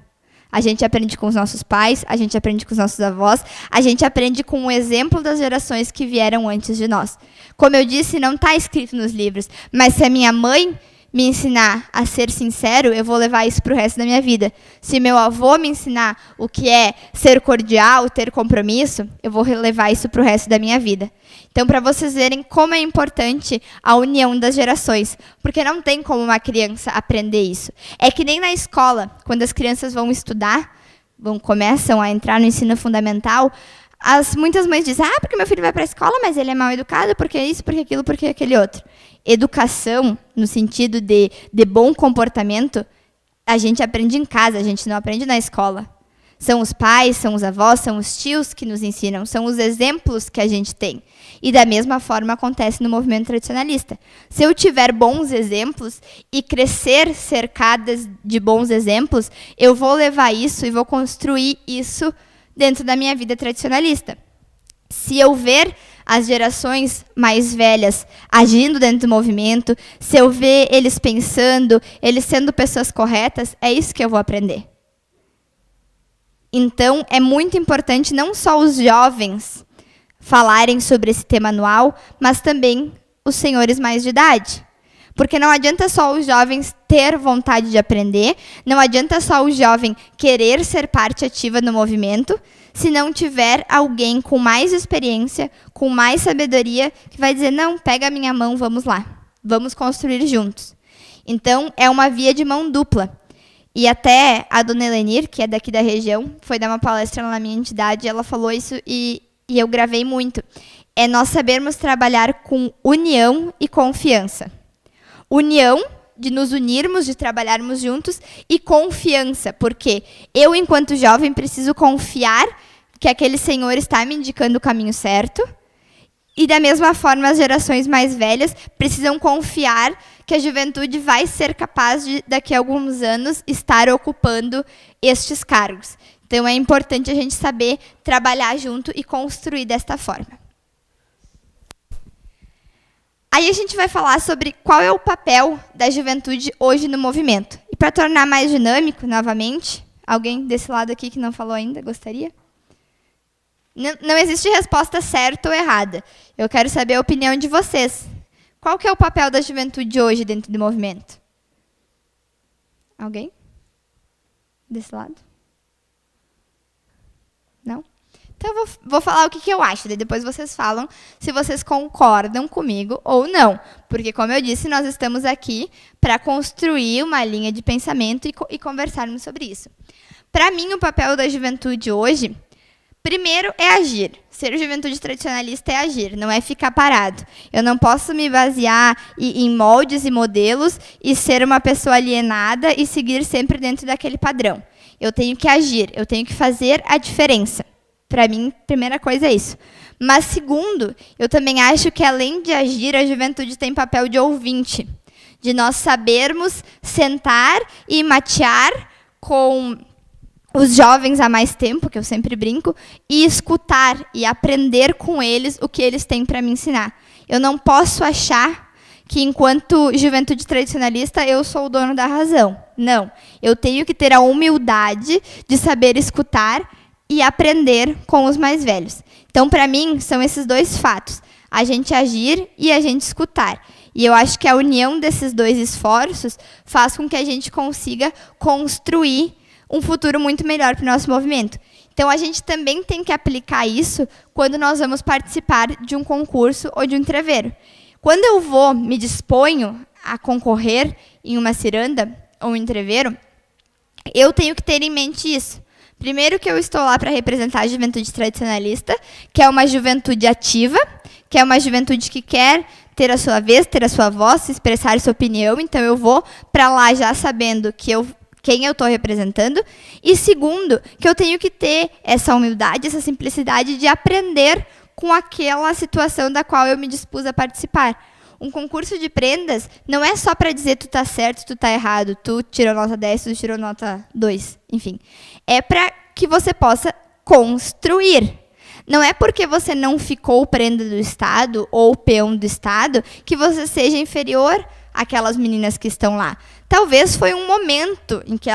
A gente aprende com os nossos pais, a gente aprende com os nossos avós, a gente aprende com o exemplo das gerações que vieram antes de nós. Como eu disse, não está escrito nos livros, mas se a minha mãe me ensinar a ser sincero, eu vou levar isso para o resto da minha vida. Se meu avô me ensinar o que é ser cordial, ter compromisso, eu vou levar isso para o resto da minha vida. Então, para vocês verem como é importante a união das gerações, porque não tem como uma criança aprender isso. É que nem na escola, quando as crianças vão estudar, começam a entrar no ensino fundamental, muitas mães dizem, porque meu filho vai para a escola, mas ele é mal educado, porque isso, porque aquilo, porque aquele outro. Educação, no sentido de bom comportamento, a gente aprende em casa, a gente não aprende na escola. São os pais, são os avós, são os tios que nos ensinam, são os exemplos que a gente tem. E da mesma forma acontece no movimento tradicionalista. Se eu tiver bons exemplos e crescer cercada de bons exemplos, eu vou levar isso e vou construir isso dentro da minha vida tradicionalista. Se eu ver as gerações mais velhas agindo dentro do movimento, se eu ver eles pensando, eles sendo pessoas corretas, é isso que eu vou aprender. Então, é muito importante não só os jovens falarem sobre esse tema anual, mas também os senhores mais de idade. Porque não adianta só os jovens ter vontade de aprender, não adianta só o jovem querer ser parte ativa no movimento, se não tiver alguém com mais experiência, com mais sabedoria, que vai dizer, não, pega a minha mão, vamos lá, vamos construir juntos. Então, é uma via de mão dupla. E até a dona Elenir, que é daqui da região, foi dar uma palestra na minha entidade, ela falou isso e eu gravei muito. É nós sabermos trabalhar com união e confiança. União, de nos unirmos, de trabalharmos juntos, e confiança, porque eu, enquanto jovem, preciso confiar que aquele senhor está me indicando o caminho certo, e da mesma forma as gerações mais velhas precisam confiar que a juventude vai ser capaz de, daqui a alguns anos, estar ocupando estes cargos. Então, é importante a gente saber trabalhar junto e construir desta forma. Aí a gente vai falar sobre qual é o papel da juventude hoje no movimento. E para tornar mais dinâmico, novamente, alguém desse lado aqui que não falou ainda, gostaria? Não existe resposta certa ou errada. Eu quero saber a opinião de vocês. Qual que é o papel da juventude hoje dentro do movimento? Alguém? Desse lado? Não? Então, eu vou falar o que eu acho. Daí depois vocês falam se vocês concordam comigo ou não. Porque, como eu disse, nós estamos aqui para construir uma linha de pensamento e conversarmos sobre isso. Para mim, o papel da juventude hoje, primeiro, é agir. Ser juventude tradicionalista é agir, não é ficar parado. Eu não posso me basear em moldes e modelos e ser uma pessoa alienada e seguir sempre dentro daquele padrão. Eu tenho que agir, eu tenho que fazer a diferença. Para mim, primeira coisa é isso. Mas, segundo, eu também acho que, além de agir, a juventude tem papel de ouvinte. De nós sabermos sentar e matear com os jovens há mais tempo, que eu sempre brinco, e escutar e aprender com eles o que eles têm para me ensinar. Eu não posso achar que, enquanto juventude tradicionalista, eu sou o dono da razão. Não. Eu tenho que ter a humildade de saber escutar e aprender com os mais velhos. Então, para mim, são esses dois fatos. A gente agir e a gente escutar. E eu acho que a união desses dois esforços faz com que a gente consiga construir um futuro muito melhor para o nosso movimento. Então, a gente também tem que aplicar isso quando nós vamos participar de um concurso ou de um entreveiro. Quando eu me disponho a concorrer em uma ciranda ou um entreveiro, eu tenho que ter em mente isso. Primeiro, que eu estou lá para representar a juventude tradicionalista, que é uma juventude ativa, que é uma juventude que quer ter a sua vez, ter a sua voz, expressar sua opinião. Então, eu vou para lá já sabendo quem eu estou representando. E segundo, que eu tenho que ter essa humildade, essa simplicidade de aprender com aquela situação da qual eu me dispus a participar. Um concurso de prendas não é só para dizer tu tá certo, tu tá errado, tu tirou nota 10, tu tirou nota 2, enfim. É para que você possa construir. Não é porque você não ficou prenda do Estado ou peão do Estado que você seja inferior àquelas meninas que estão lá. Talvez foi um momento em que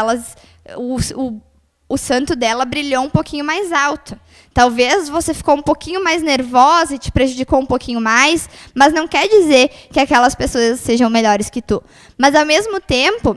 o santo dela brilhou um pouquinho mais alto. Talvez você ficou um pouquinho mais nervosa e te prejudicou um pouquinho mais, mas não quer dizer que aquelas pessoas sejam melhores que tu. Mas, ao mesmo tempo,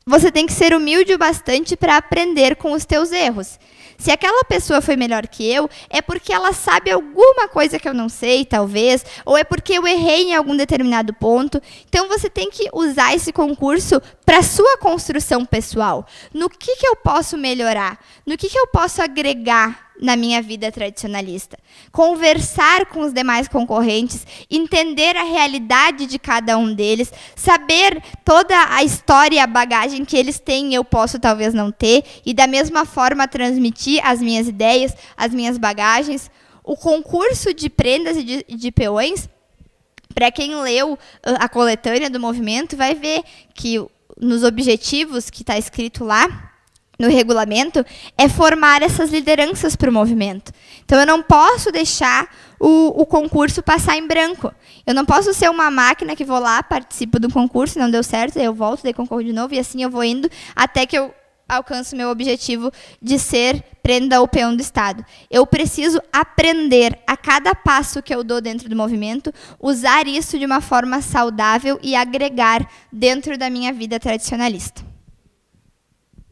você tem que ser humilde o bastante para aprender com os teus erros. Se aquela pessoa foi melhor que eu, é porque ela sabe alguma coisa que eu não sei, talvez, ou é porque eu errei em algum determinado ponto. Então, você tem que usar esse concurso para a sua construção pessoal. No que eu posso melhorar? No que eu posso agregar na minha vida tradicionalista? Conversar com os demais concorrentes, entender a realidade de cada um deles, saber toda a história e a bagagem que eles têm, eu posso talvez não ter, e da mesma forma transmitir as minhas ideias, as minhas bagagens. O concurso de prendas e de peões, para quem leu a coletânea do movimento, vai ver que nos objetivos que está escrito lá, no regulamento, é formar essas lideranças para o movimento. Então, eu não posso deixar o concurso passar em branco. Eu não posso ser uma máquina que vou lá, participo do concurso, não deu certo, daí eu volto, daí concorro de novo, e assim eu vou indo até que eu alcanço o meu objetivo de ser prenda ou peão do Estado. Eu preciso aprender a cada passo que eu dou dentro do movimento, usar isso de uma forma saudável e agregar dentro da minha vida tradicionalista.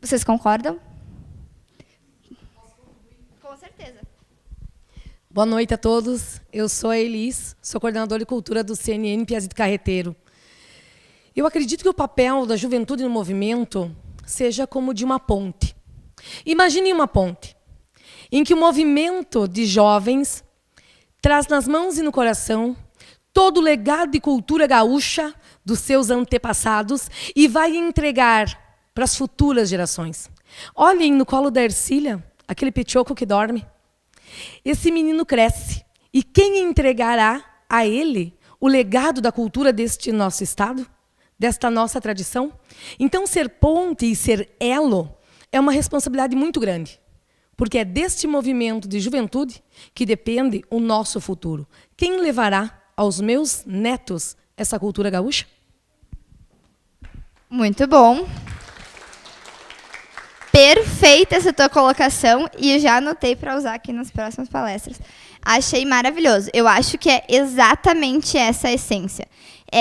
Vocês concordam? Com certeza. Boa noite a todos. Eu sou a Elis, sou coordenadora de cultura do CNN Piazito Carreteiro. Eu acredito que o papel da juventude no movimento seja como de uma ponte. Imagine uma ponte em que o movimento de jovens traz nas mãos e no coração todo o legado de cultura gaúcha dos seus antepassados e vai entregar para as futuras gerações. Olhem no colo da Ercília, aquele petioco que dorme. Esse menino cresce. E quem entregará a ele o legado da cultura deste nosso estado? Desta nossa tradição? Então, ser ponte e ser elo é uma responsabilidade muito grande. Porque é deste movimento de juventude que depende o nosso futuro. Quem levará aos meus netos essa cultura gaúcha? Muito bom. Perfeita essa tua colocação e eu já anotei para usar aqui nas próximas palestras. Achei maravilhoso. Eu acho que é exatamente essa a essência.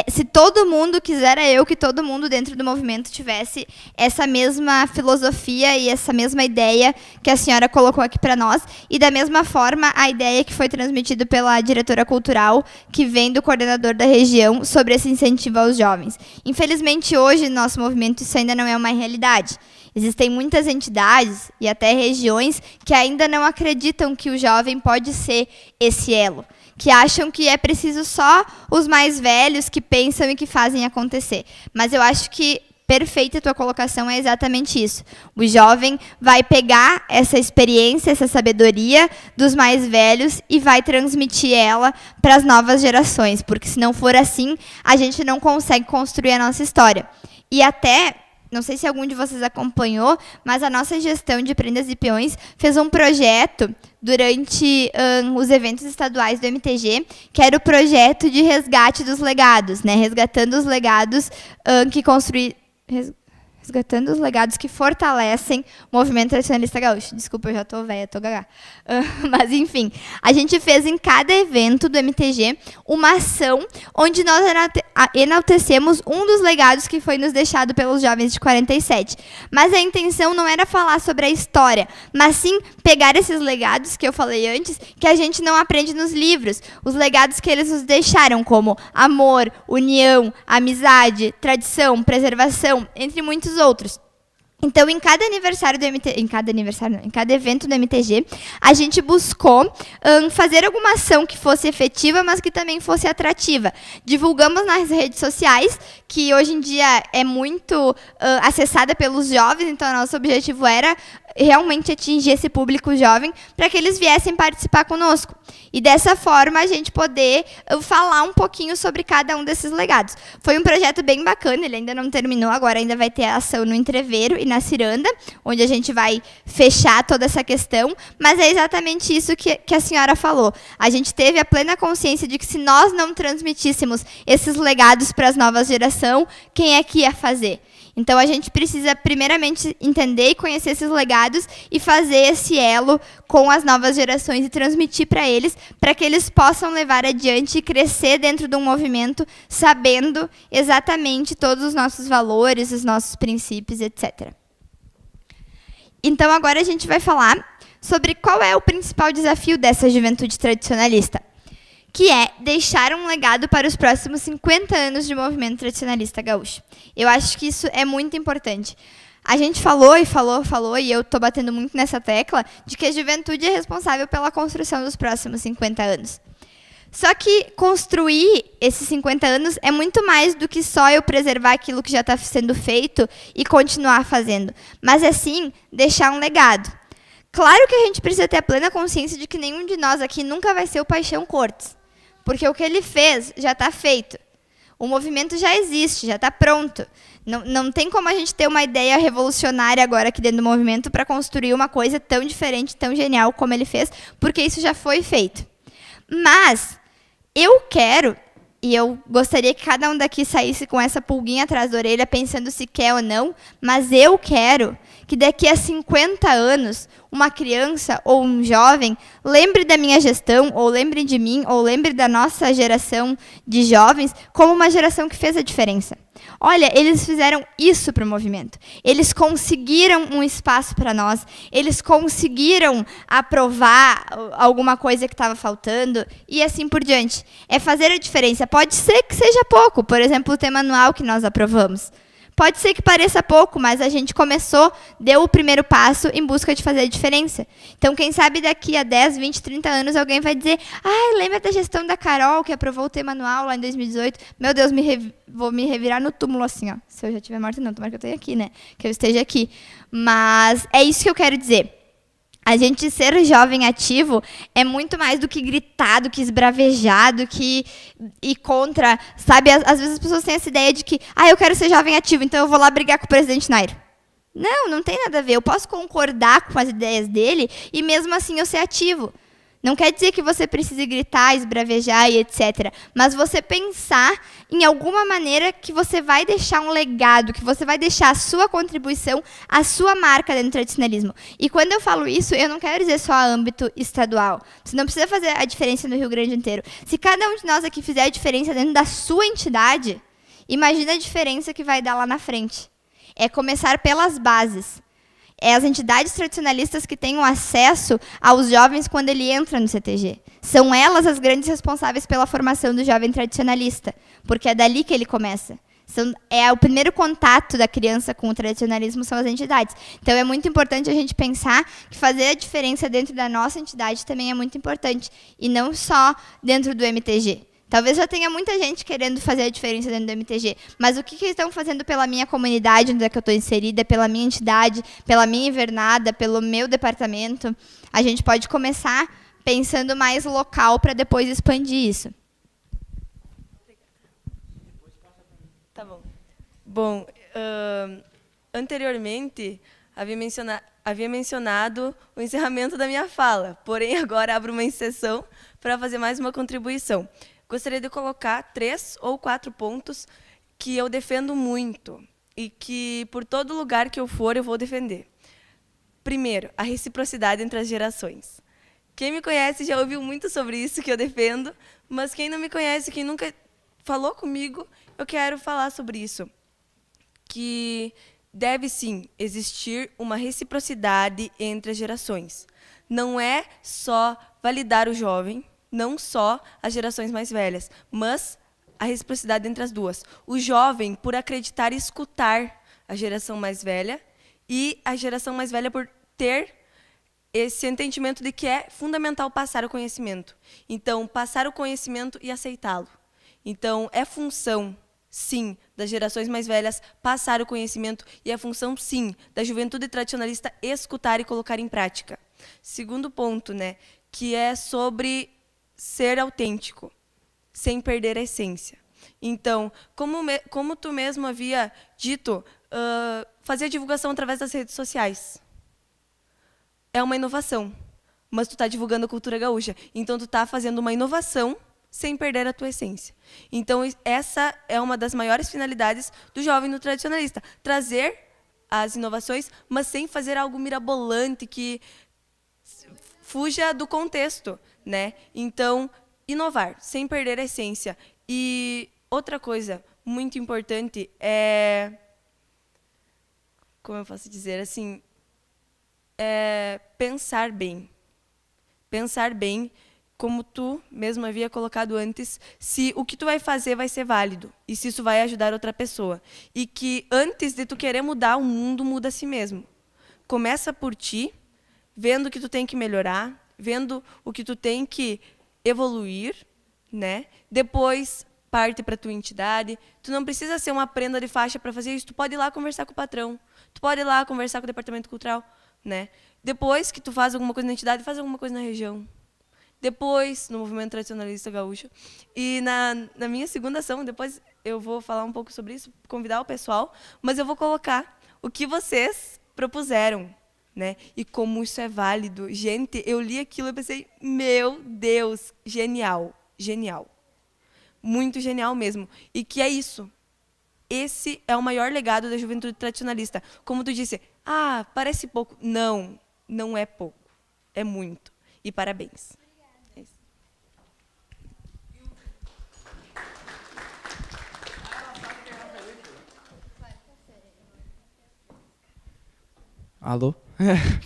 Se todo mundo quisera que todo mundo dentro do movimento tivesse essa mesma filosofia e essa mesma ideia que a senhora colocou aqui para nós, e da mesma forma a ideia que foi transmitida pela diretora cultural, que vem do coordenador da região, sobre esse incentivo aos jovens. Infelizmente, hoje, no nosso movimento, isso ainda não é uma realidade. Existem muitas entidades e até regiões que ainda não acreditam que o jovem pode ser esse elo, que acham que é preciso só os mais velhos que pensam e que fazem acontecer. Mas eu acho que perfeita a tua colocação é exatamente isso. O jovem vai pegar essa experiência, essa sabedoria dos mais velhos e vai transmitir ela para as novas gerações, porque se não for assim, a gente não consegue construir a nossa história. E até, não sei se algum de vocês acompanhou, mas a nossa gestão de prendas e peões fez um projeto durante os eventos estaduais do MTG, que era o projeto de resgate dos legados, né? Resgatando os legados que construíram... Resgatando os legados que fortalecem o movimento tradicionalista gaúcho. Desculpa, eu já tô velha, tô gaga. Mas, enfim, a gente fez em cada evento do MTG uma ação onde nós enaltecemos um dos legados que foi nos deixado pelos jovens de 47. Mas a intenção não era falar sobre a história, mas sim pegar esses legados que eu falei antes, que a gente não aprende nos livros. Os legados que eles nos deixaram, como amor, união, amizade, tradição, preservação, entre muitos outros. Então, em cada evento do MTG, a gente buscou fazer alguma ação que fosse efetiva, mas que também fosse atrativa. Divulgamos nas redes sociais, que hoje em dia é muito acessada pelos jovens, então nosso objetivo era realmente atingir esse público jovem para que eles viessem participar conosco. E dessa forma a gente poder falar um pouquinho sobre cada um desses legados. Foi um projeto bem bacana, ele ainda não terminou, agora ainda vai ter a ação no Entreveiro e na Ciranda, onde a gente vai fechar toda essa questão, mas é exatamente isso que a senhora falou. A gente teve a plena consciência de que se nós não transmitíssemos esses legados para as novas gerações, quem é que ia fazer? Então, a gente precisa, primeiramente, entender e conhecer esses legados e fazer esse elo com as novas gerações e transmitir para eles, para que eles possam levar adiante e crescer dentro de um movimento, sabendo exatamente todos os nossos valores, os nossos princípios, etc. Então, agora a gente vai falar sobre qual é o principal desafio dessa juventude tradicionalista, que é deixar um legado para os próximos 50 anos de movimento tradicionalista gaúcho. Eu acho que isso é muito importante. A gente falou, e eu estou batendo muito nessa tecla, de que a juventude é responsável pela construção dos próximos 50 anos. Só que construir esses 50 anos é muito mais do que só eu preservar aquilo que já está sendo feito e continuar fazendo, mas é sim deixar um legado. Claro que a gente precisa ter a plena consciência de que nenhum de nós aqui nunca vai ser o Paixão Cortes, porque o que ele fez já está feito. O movimento já existe, já está pronto. Não tem como a gente ter uma ideia revolucionária agora aqui dentro do movimento para construir uma coisa tão diferente, tão genial como ele fez, porque isso já foi feito. Mas eu quero, e eu gostaria que cada um daqui saísse com essa pulguinha atrás da orelha, pensando se quer ou não, mas eu quero que daqui a 50 anos, uma criança ou um jovem lembre da minha gestão, ou lembre de mim, ou lembre da nossa geração de jovens, como uma geração que fez a diferença. Olha, eles fizeram isso para o movimento. Eles conseguiram um espaço para nós, eles conseguiram aprovar alguma coisa que estava faltando, e assim por diante. É fazer a diferença. Pode ser que seja pouco, por exemplo, o tema anual que nós aprovamos. Pode ser que pareça pouco, mas a gente começou, deu o primeiro passo em busca de fazer a diferença. Então, quem sabe daqui a 10, 20, 30 anos, alguém vai dizer: lembra da gestão da Carol, que aprovou o tema anual lá em 2018? Meu Deus, vou me revirar no túmulo assim, ó. Se eu já estiver morta, não, tomara que eu esteja aqui, né? Que eu esteja aqui. Mas é isso que eu quero dizer. A gente ser jovem ativo é muito mais do que gritar, do que esbravejar, do que ir contra, sabe? Às vezes as pessoas têm essa ideia de que, eu quero ser jovem ativo, então eu vou lá brigar com o presidente Nairo. Não tem nada a ver. Eu posso concordar com as ideias dele e mesmo assim eu ser ativo. Não quer dizer que você precise gritar, esbravejar e etc. Mas você pensar em alguma maneira que você vai deixar um legado, que você vai deixar a sua contribuição, a sua marca dentro do tradicionalismo. E quando eu falo isso, eu não quero dizer só a âmbito estadual. Você não precisa fazer a diferença no Rio Grande inteiro. Se cada um de nós aqui fizer a diferença dentro da sua entidade, imagina a diferença que vai dar lá na frente. É começar pelas bases. É as entidades tradicionalistas que têm o acesso aos jovens quando ele entra no CTG. São elas as grandes responsáveis pela formação do jovem tradicionalista, porque é dali que ele começa. É o primeiro contato da criança com o tradicionalismo são as entidades. Então, é muito importante a gente pensar que fazer a diferença dentro da nossa entidade também é muito importante, e não só dentro do MTG. Talvez já tenha muita gente querendo fazer a diferença dentro do MTG, mas o que eles estão fazendo pela minha comunidade, onde é que eu estou inserida, pela minha entidade, pela minha invernada, pelo meu departamento? A gente pode começar pensando mais local para depois expandir isso. Tá bom. Bom, anteriormente havia mencionado o encerramento da minha fala, porém agora abro uma exceção para fazer mais uma contribuição. Gostaria de colocar 3 ou 4 pontos que eu defendo muito e que por todo lugar que eu for eu vou defender. Primeiro, a reciprocidade entre as gerações. Quem me conhece já ouviu muito sobre isso que eu defendo, mas quem não me conhece, quem nunca falou comigo, eu quero falar sobre isso. Que deve, sim, existir uma reciprocidade entre as gerações. Não é só validar o jovem, não só as gerações mais velhas, mas a reciprocidade entre as duas. O jovem, por acreditar e escutar a geração mais velha, e a geração mais velha por ter esse entendimento de que é fundamental passar o conhecimento. Então, passar o conhecimento e aceitá-lo. Então, é função, sim, das gerações mais velhas passar o conhecimento e é função, sim, da juventude tradicionalista escutar e colocar em prática. Segundo ponto, né, que é sobre ser autêntico, sem perder a essência. Então, como tu mesmo havia dito, fazer a divulgação através das redes sociais. É uma inovação, mas tu está divulgando a cultura gaúcha. Então, tu está fazendo uma inovação sem perder a tua essência. Então, essa é uma das maiores finalidades do jovem no tradicionalista. Trazer as inovações, mas sem fazer algo mirabolante que fuja do contexto, né? Então, inovar, sem perder a essência. E outra coisa muito importante é... Como eu posso dizer? Assim, pensar bem. Pensar bem, como tu mesmo havia colocado antes, se o que tu vai fazer vai ser válido e se isso vai ajudar outra pessoa. E que antes de tu querer mudar o mundo, muda a si mesmo. Começa por ti, vendo o que tu tem que melhorar, vendo o que tu tem que evoluir, né? Depois parte para a tua entidade. Tu não precisa ser uma prenda de faixa para fazer isso. Tu pode ir lá conversar com o patrão. Tu pode ir lá conversar com o departamento cultural, né? Depois que tu faz alguma coisa na entidade, faz alguma coisa na região. Depois, no movimento tradicionalista gaúcho. E na minha segunda ação, depois eu vou falar um pouco sobre isso, convidar o pessoal, mas eu vou colocar o que vocês propuseram, né? E como isso é válido. Gente, eu li aquilo e pensei, meu Deus, genial, genial. Muito genial mesmo. E que é isso. Esse é o maior legado da juventude tradicionalista. Como tu disse, parece pouco. Não, não é pouco. É muito. E parabéns. É isso. Alô?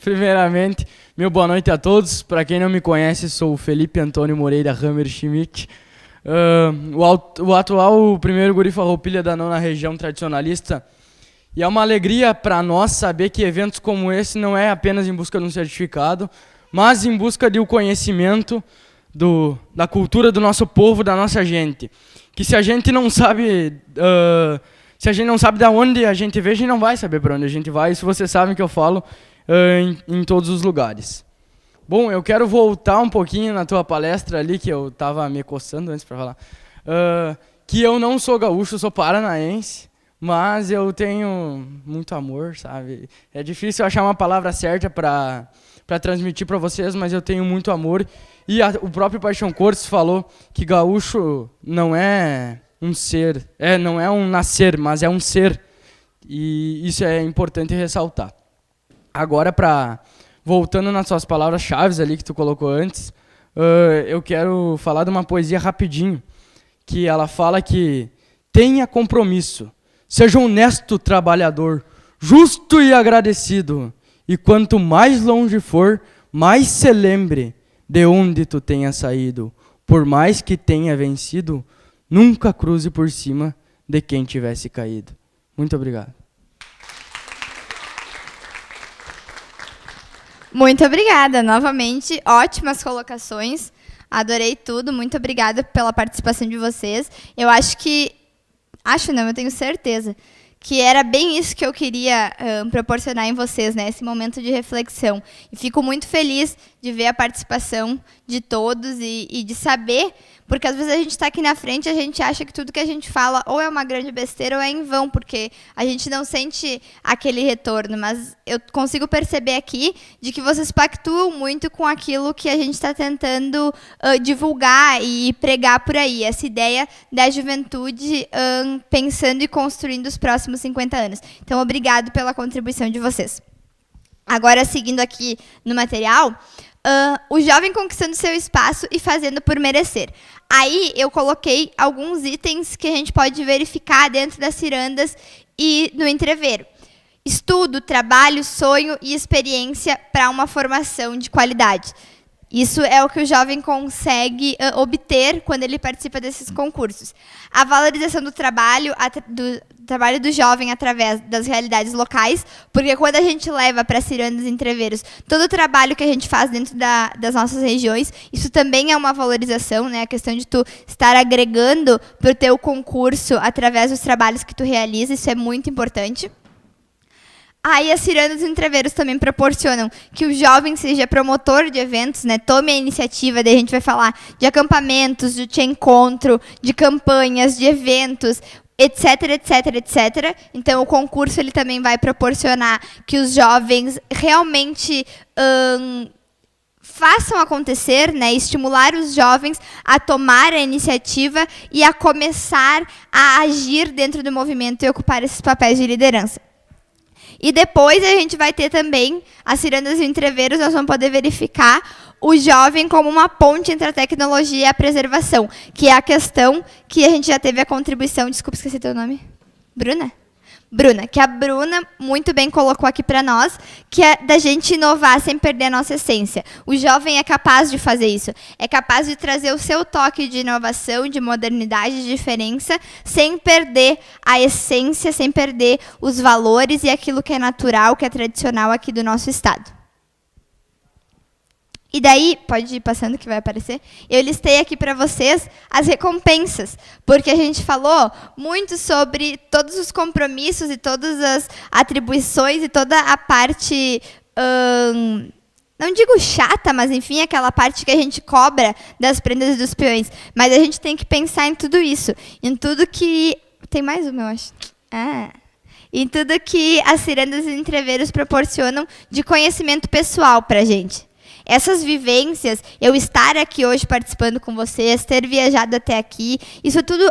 Primeiramente, meu boa noite a todos. Para quem não me conhece, sou o Felipe Antônio Moreira Hammerschmidt. O atual primeiro guri farroupilha da nona região tradicionalista. E é uma alegria para nós saber que eventos como esse não é apenas em busca de um certificado, mas em busca de um conhecimento da cultura do nosso povo, da nossa gente. Que se a gente não sabe de onde a gente veio, a gente não vai saber para onde a gente vai. Isso vocês sabem que eu falo em todos os lugares. Bom, eu quero voltar um pouquinho na tua palestra ali, que eu estava me coçando antes para falar, que eu não sou gaúcho, eu sou paranaense, mas eu tenho muito amor, sabe? É difícil achar uma palavra certa para transmitir para vocês, mas eu tenho muito amor. E o próprio Paixão Cortes falou que gaúcho não é um ser, não é um nascer, mas é um ser. E isso é importante ressaltar. Agora, voltando nas suas palavras-chave ali que tu colocou antes, eu quero falar de uma poesia rapidinho, que ela fala que tenha compromisso, seja honesto trabalhador, justo e agradecido, e quanto mais longe for, mais se lembre de onde tu tenha saído. Por mais que tenha vencido, nunca cruze por cima de quem tivesse caído. Muito obrigado. Muito obrigada. Novamente, ótimas colocações. Adorei tudo. Muito obrigada pela participação de vocês. Eu eu tenho certeza que era bem isso que eu queria proporcionar em vocês, né? Esse momento de reflexão. E fico muito feliz de ver a participação de todos e de saber, porque às vezes a gente está aqui na frente e a gente acha que tudo que a gente fala ou é uma grande besteira ou é em vão, porque a gente não sente aquele retorno. Mas eu consigo perceber aqui de que vocês pactuam muito com aquilo que a gente está tentando divulgar e pregar por aí. Essa ideia da juventude pensando e construindo os próximos próximos 50 anos. Então, obrigado pela contribuição de vocês. Agora, seguindo aqui no material, o jovem conquistando seu espaço e fazendo por merecer. Aí eu coloquei alguns itens que a gente pode verificar dentro das cirandas e no entreveiro. Estudo, trabalho, sonho e experiência para uma formação de qualidade. Isso é o que o jovem consegue obter quando ele participa desses concursos. A valorização do trabalho do jovem através das realidades locais, porque quando a gente leva para cirandas e entreveiros todo o trabalho que a gente faz dentro das nossas regiões, isso também é uma valorização, né? A questão de tu estar agregando para o teu concurso através dos trabalhos que tu realiza, isso é muito importante. Aí as cirandas e entreveiros também proporcionam que o jovem seja promotor de eventos, né? Tome a iniciativa, daí a gente vai falar de acampamentos, de encontro, de campanhas, de eventos, etc, etc, etc. Então, o concurso ele também vai proporcionar que os jovens realmente façam acontecer, né? Estimular os jovens a tomar a iniciativa e a começar a agir dentro do movimento e ocupar esses papéis de liderança. E depois a gente vai ter também as cirandas e entreveiros, nós vamos poder verificar o jovem como uma ponte entre a tecnologia e a preservação, que é a questão que a gente já teve a contribuição, desculpa, esqueci teu nome, Bruna, que a Bruna muito bem colocou aqui para nós, que é da gente inovar sem perder a nossa essência. O jovem é capaz de fazer isso, é capaz de trazer o seu toque de inovação, de modernidade, de diferença, sem perder a essência, sem perder os valores e aquilo que é natural, que é tradicional aqui do nosso estado. E daí, pode ir passando que vai aparecer, eu listei aqui para vocês as recompensas, porque a gente falou muito sobre todos os compromissos e todas as atribuições e toda a parte, não digo chata, mas enfim, aquela parte que a gente cobra das prendas e dos peões. Mas a gente tem que pensar em tudo isso, em tudo que... Tem mais uma, eu acho. Em tudo que as cirandas e entreveiros proporcionam de conhecimento pessoal para a gente. Essas vivências, eu estar aqui hoje participando com vocês, ter viajado até aqui, isso tudo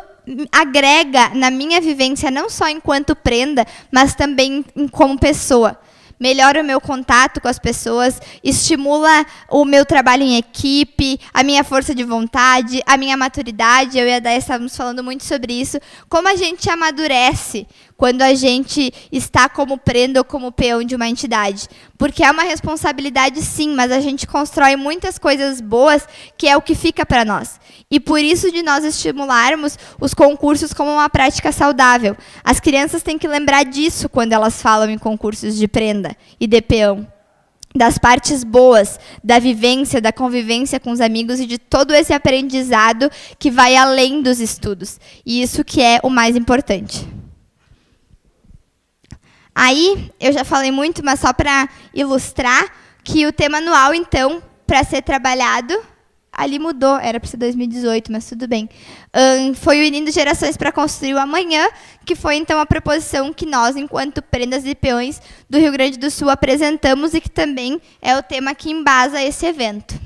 agrega na minha vivência, não só enquanto prenda, mas também como pessoa. Melhora o meu contato com as pessoas, estimula o meu trabalho em equipe, a minha força de vontade, a minha maturidade. Eu e a Day estávamos falando muito sobre isso. Como a gente amadurece quando a gente está como prenda ou como peão de uma entidade. Porque é uma responsabilidade, sim, mas a gente constrói muitas coisas boas, que é o que fica para nós. E por isso de nós estimularmos os concursos como uma prática saudável. As crianças têm que lembrar disso quando elas falam em concursos de prenda e de peão. Das partes boas, da vivência, da convivência com os amigos e de todo esse aprendizado que vai além dos estudos. E isso que é o mais importante. Aí, eu já falei muito, mas só para ilustrar, que o tema anual, então, para ser trabalhado, ali mudou, era para ser 2018, mas tudo bem. Foi o Unindo Gerações para Construir o Amanhã, que foi, então, a proposição que nós, enquanto prendas e peões do Rio Grande do Sul, apresentamos e que também é o tema que embasa esse evento.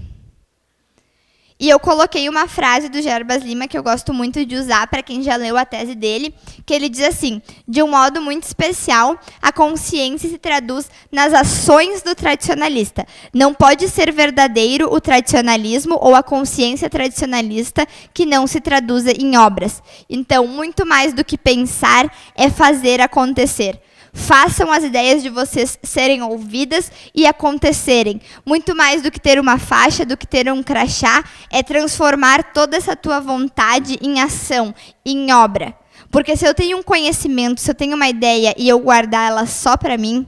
E eu coloquei uma frase do Jarbas Lima, que eu gosto muito de usar para quem já leu a tese dele, que ele diz assim: de um modo muito especial, a consciência se traduz nas ações do tradicionalista. Não pode ser verdadeiro o tradicionalismo ou a consciência tradicionalista que não se traduza em obras. Então, muito mais do que pensar é fazer acontecer. Façam as ideias de vocês serem ouvidas e acontecerem. Muito mais do que ter uma faixa, do que ter um crachá, é transformar toda essa tua vontade em ação, em obra. Porque se eu tenho um conhecimento, se eu tenho uma ideia e eu guardar ela só para mim,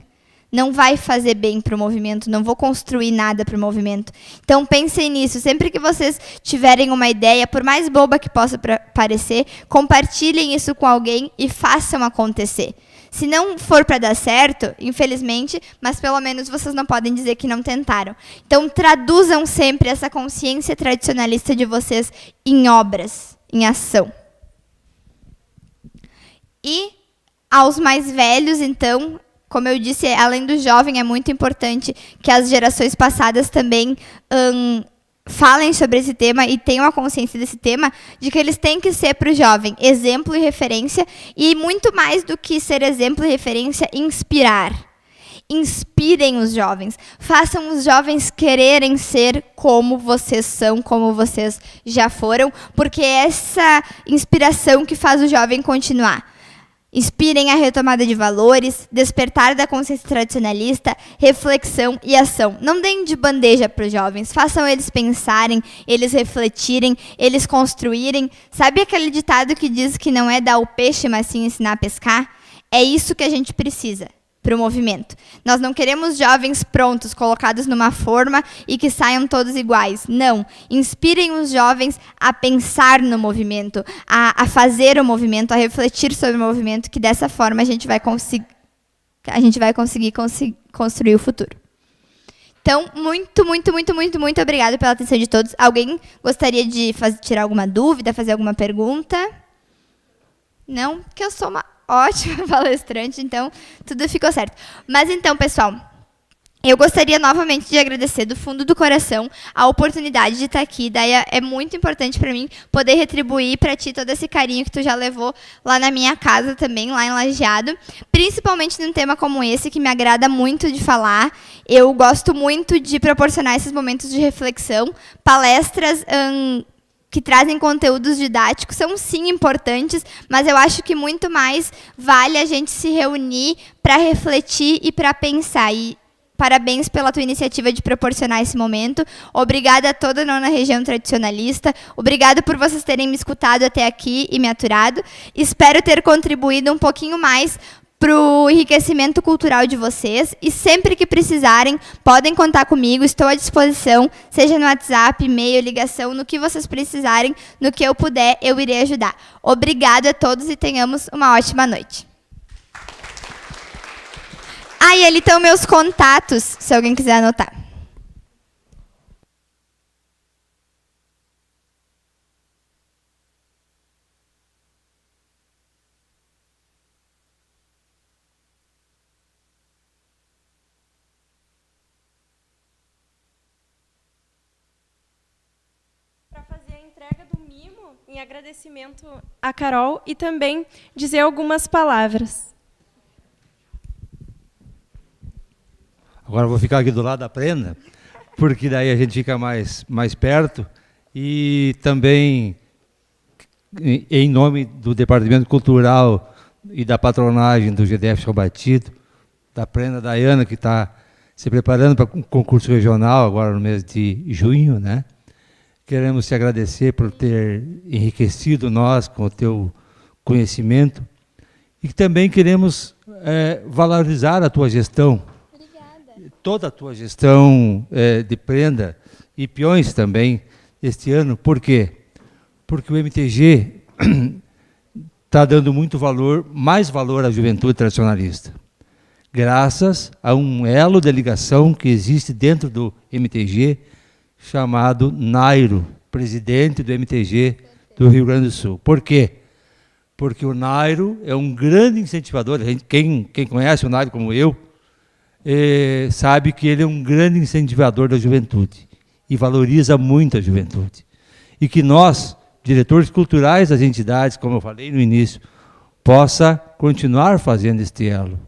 não vai fazer bem para o movimento, não vou construir nada para o movimento. Então, pensem nisso. Sempre que vocês tiverem uma ideia, por mais boba que possa parecer, compartilhem isso com alguém e façam acontecer. Se não for para dar certo, infelizmente, mas pelo menos vocês não podem dizer que não tentaram. Então, traduzam sempre essa consciência tradicionalista de vocês em obras, em ação. E aos mais velhos, então, como eu disse, além do jovem, é muito importante que as gerações passadas também falem sobre esse tema e tenham a consciência desse tema, de que eles têm que ser para o jovem exemplo e referência, e muito mais do que ser exemplo e referência, inspirar. Inspirem os jovens, façam os jovens quererem ser como vocês são, como vocês já foram, porque é essa inspiração que faz o jovem continuar. Inspirem a retomada de valores, despertar da consciência tradicionalista, reflexão e ação. Não deem de bandeja para os jovens, façam eles pensarem, eles refletirem, eles construírem. Sabe aquele ditado que diz que não é dar o peixe, mas sim ensinar a pescar? É isso que a gente precisa para o movimento. Nós não queremos jovens prontos, colocados numa forma e que saiam todos iguais. Não. Inspirem os jovens a pensar no movimento, a fazer o movimento, a refletir sobre o movimento, que dessa forma a gente vai conseguir construir o futuro. Então, muito obrigada pela atenção de todos. Alguém gostaria de tirar alguma dúvida, fazer alguma pergunta? Não? Porque eu sou uma ótima palestrante, então tudo ficou certo. Mas então, pessoal, eu gostaria novamente de agradecer do fundo do coração a oportunidade de estar aqui. Daí é muito importante para mim poder retribuir para ti todo esse carinho que tu já levou lá na minha casa também, lá em Lajeado. Principalmente num tema como esse, que me agrada muito de falar. Eu gosto muito de proporcionar esses momentos de reflexão. Palestras que trazem conteúdos didáticos são, sim, importantes, mas eu acho que muito mais vale a gente se reunir para refletir e para pensar. E parabéns pela tua iniciativa de proporcionar esse momento. Obrigada a toda a nona região tradicionalista. Obrigada por vocês terem me escutado até aqui e me aturado. Espero ter contribuído um pouquinho mais para o enriquecimento cultural de vocês. E sempre que precisarem, podem contar comigo. Estou à disposição, seja no WhatsApp, e-mail, ligação, no que vocês precisarem, no que eu puder, eu irei ajudar. Obrigada a todos e tenhamos uma ótima noite. E ali estão meus contatos, se alguém quiser anotar. Para fazer a entrega do mimo, em agradecimento a Carol, e também dizer algumas palavras. Agora eu vou ficar aqui do lado da Prenda, porque daí a gente fica mais perto. E também, em nome do Departamento Cultural e da patronagem do GDF Chão Batido, da Prenda Dayana, que está se preparando para um concurso regional agora no mês de junho, né? Queremos te agradecer por ter enriquecido nós com o teu conhecimento. E também queremos valorizar a tua gestão. Toda a tua gestão de Prenda e peões também este ano. Por quê? Porque o MTG está dando muito valor, mais valor à juventude tradicionalista. Graças a um elo de ligação que existe dentro do MTG, chamado Nairo, presidente do MTG do Rio Grande do Sul. Por quê? Porque o Nairo é um grande incentivador. Quem conhece o Nairo como eu, sabe que ele é um grande incentivador da juventude e valoriza muito a juventude. E que nós, diretores culturais das entidades, como eu falei no início, possa continuar fazendo este elo.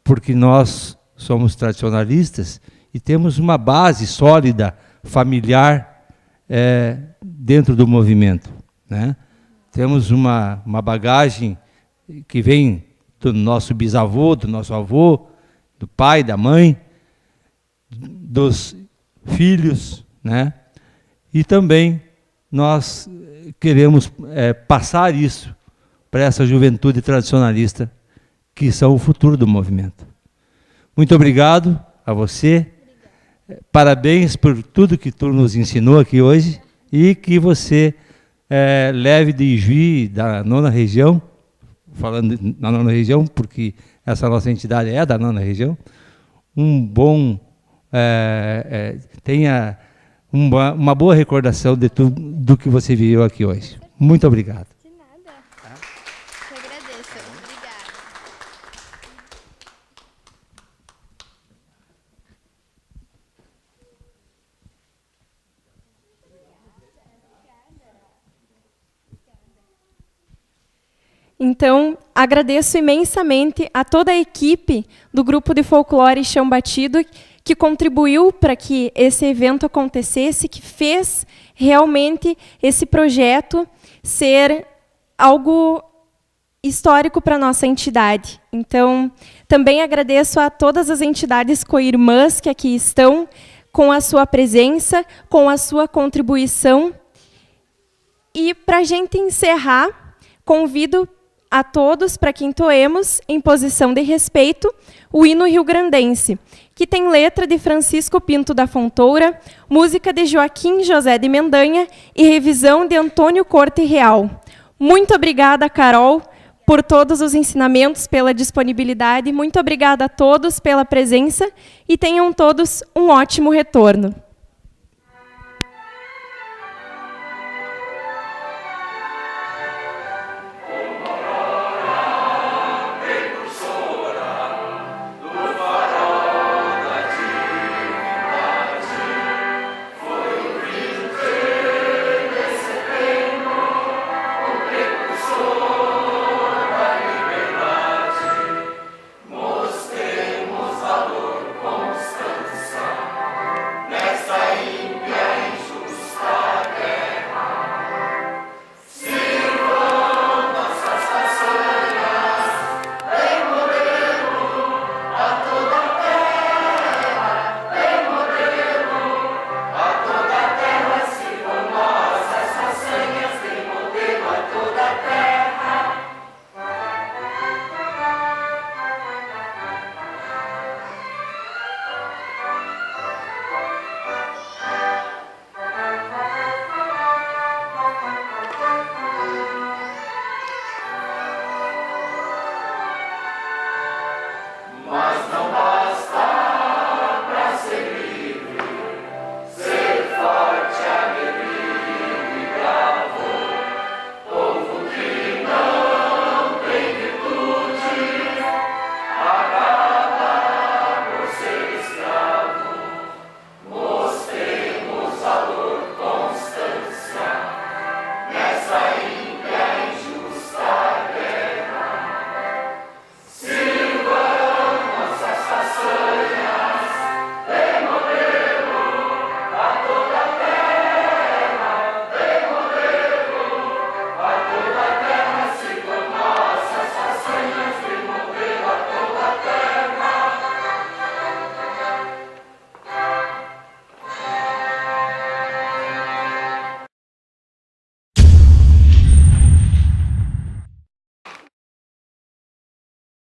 Porque nós somos tradicionalistas e temos uma base sólida, familiar, dentro do movimento, né? Temos uma bagagem que vem do nosso bisavô, do nosso avô, do pai, da mãe, dos filhos, né? E também nós queremos passar isso para essa juventude tradicionalista, que são o futuro do movimento. Muito obrigado a você. Parabéns por tudo que tu nos ensinou aqui hoje e que você leve de Ijuí, da nona região, falando na nona região, porque essa nossa entidade é da nona região, tenha uma boa recordação de tudo do que você viveu aqui hoje. Muito obrigado. De nada. Eu agradeço. Obrigada. Então, agradeço imensamente a toda a equipe do Grupo de Folclore Chão Batido, que contribuiu para que esse evento acontecesse, que fez realmente esse projeto ser algo histórico para a nossa entidade. Então, também agradeço a todas as entidades co-irmãs que aqui estão, com a sua presença, com a sua contribuição. E, para a gente encerrar, convido a todos para que entoemos, em posição de respeito, o hino rio-grandense, que tem letra de Francisco Pinto da Fontoura, música de Joaquim José de Mendanha e revisão de Antônio Corte Real. Muito obrigada, Carol, por todos os ensinamentos, pela disponibilidade. Muito obrigada a todos pela presença e tenham todos um ótimo retorno.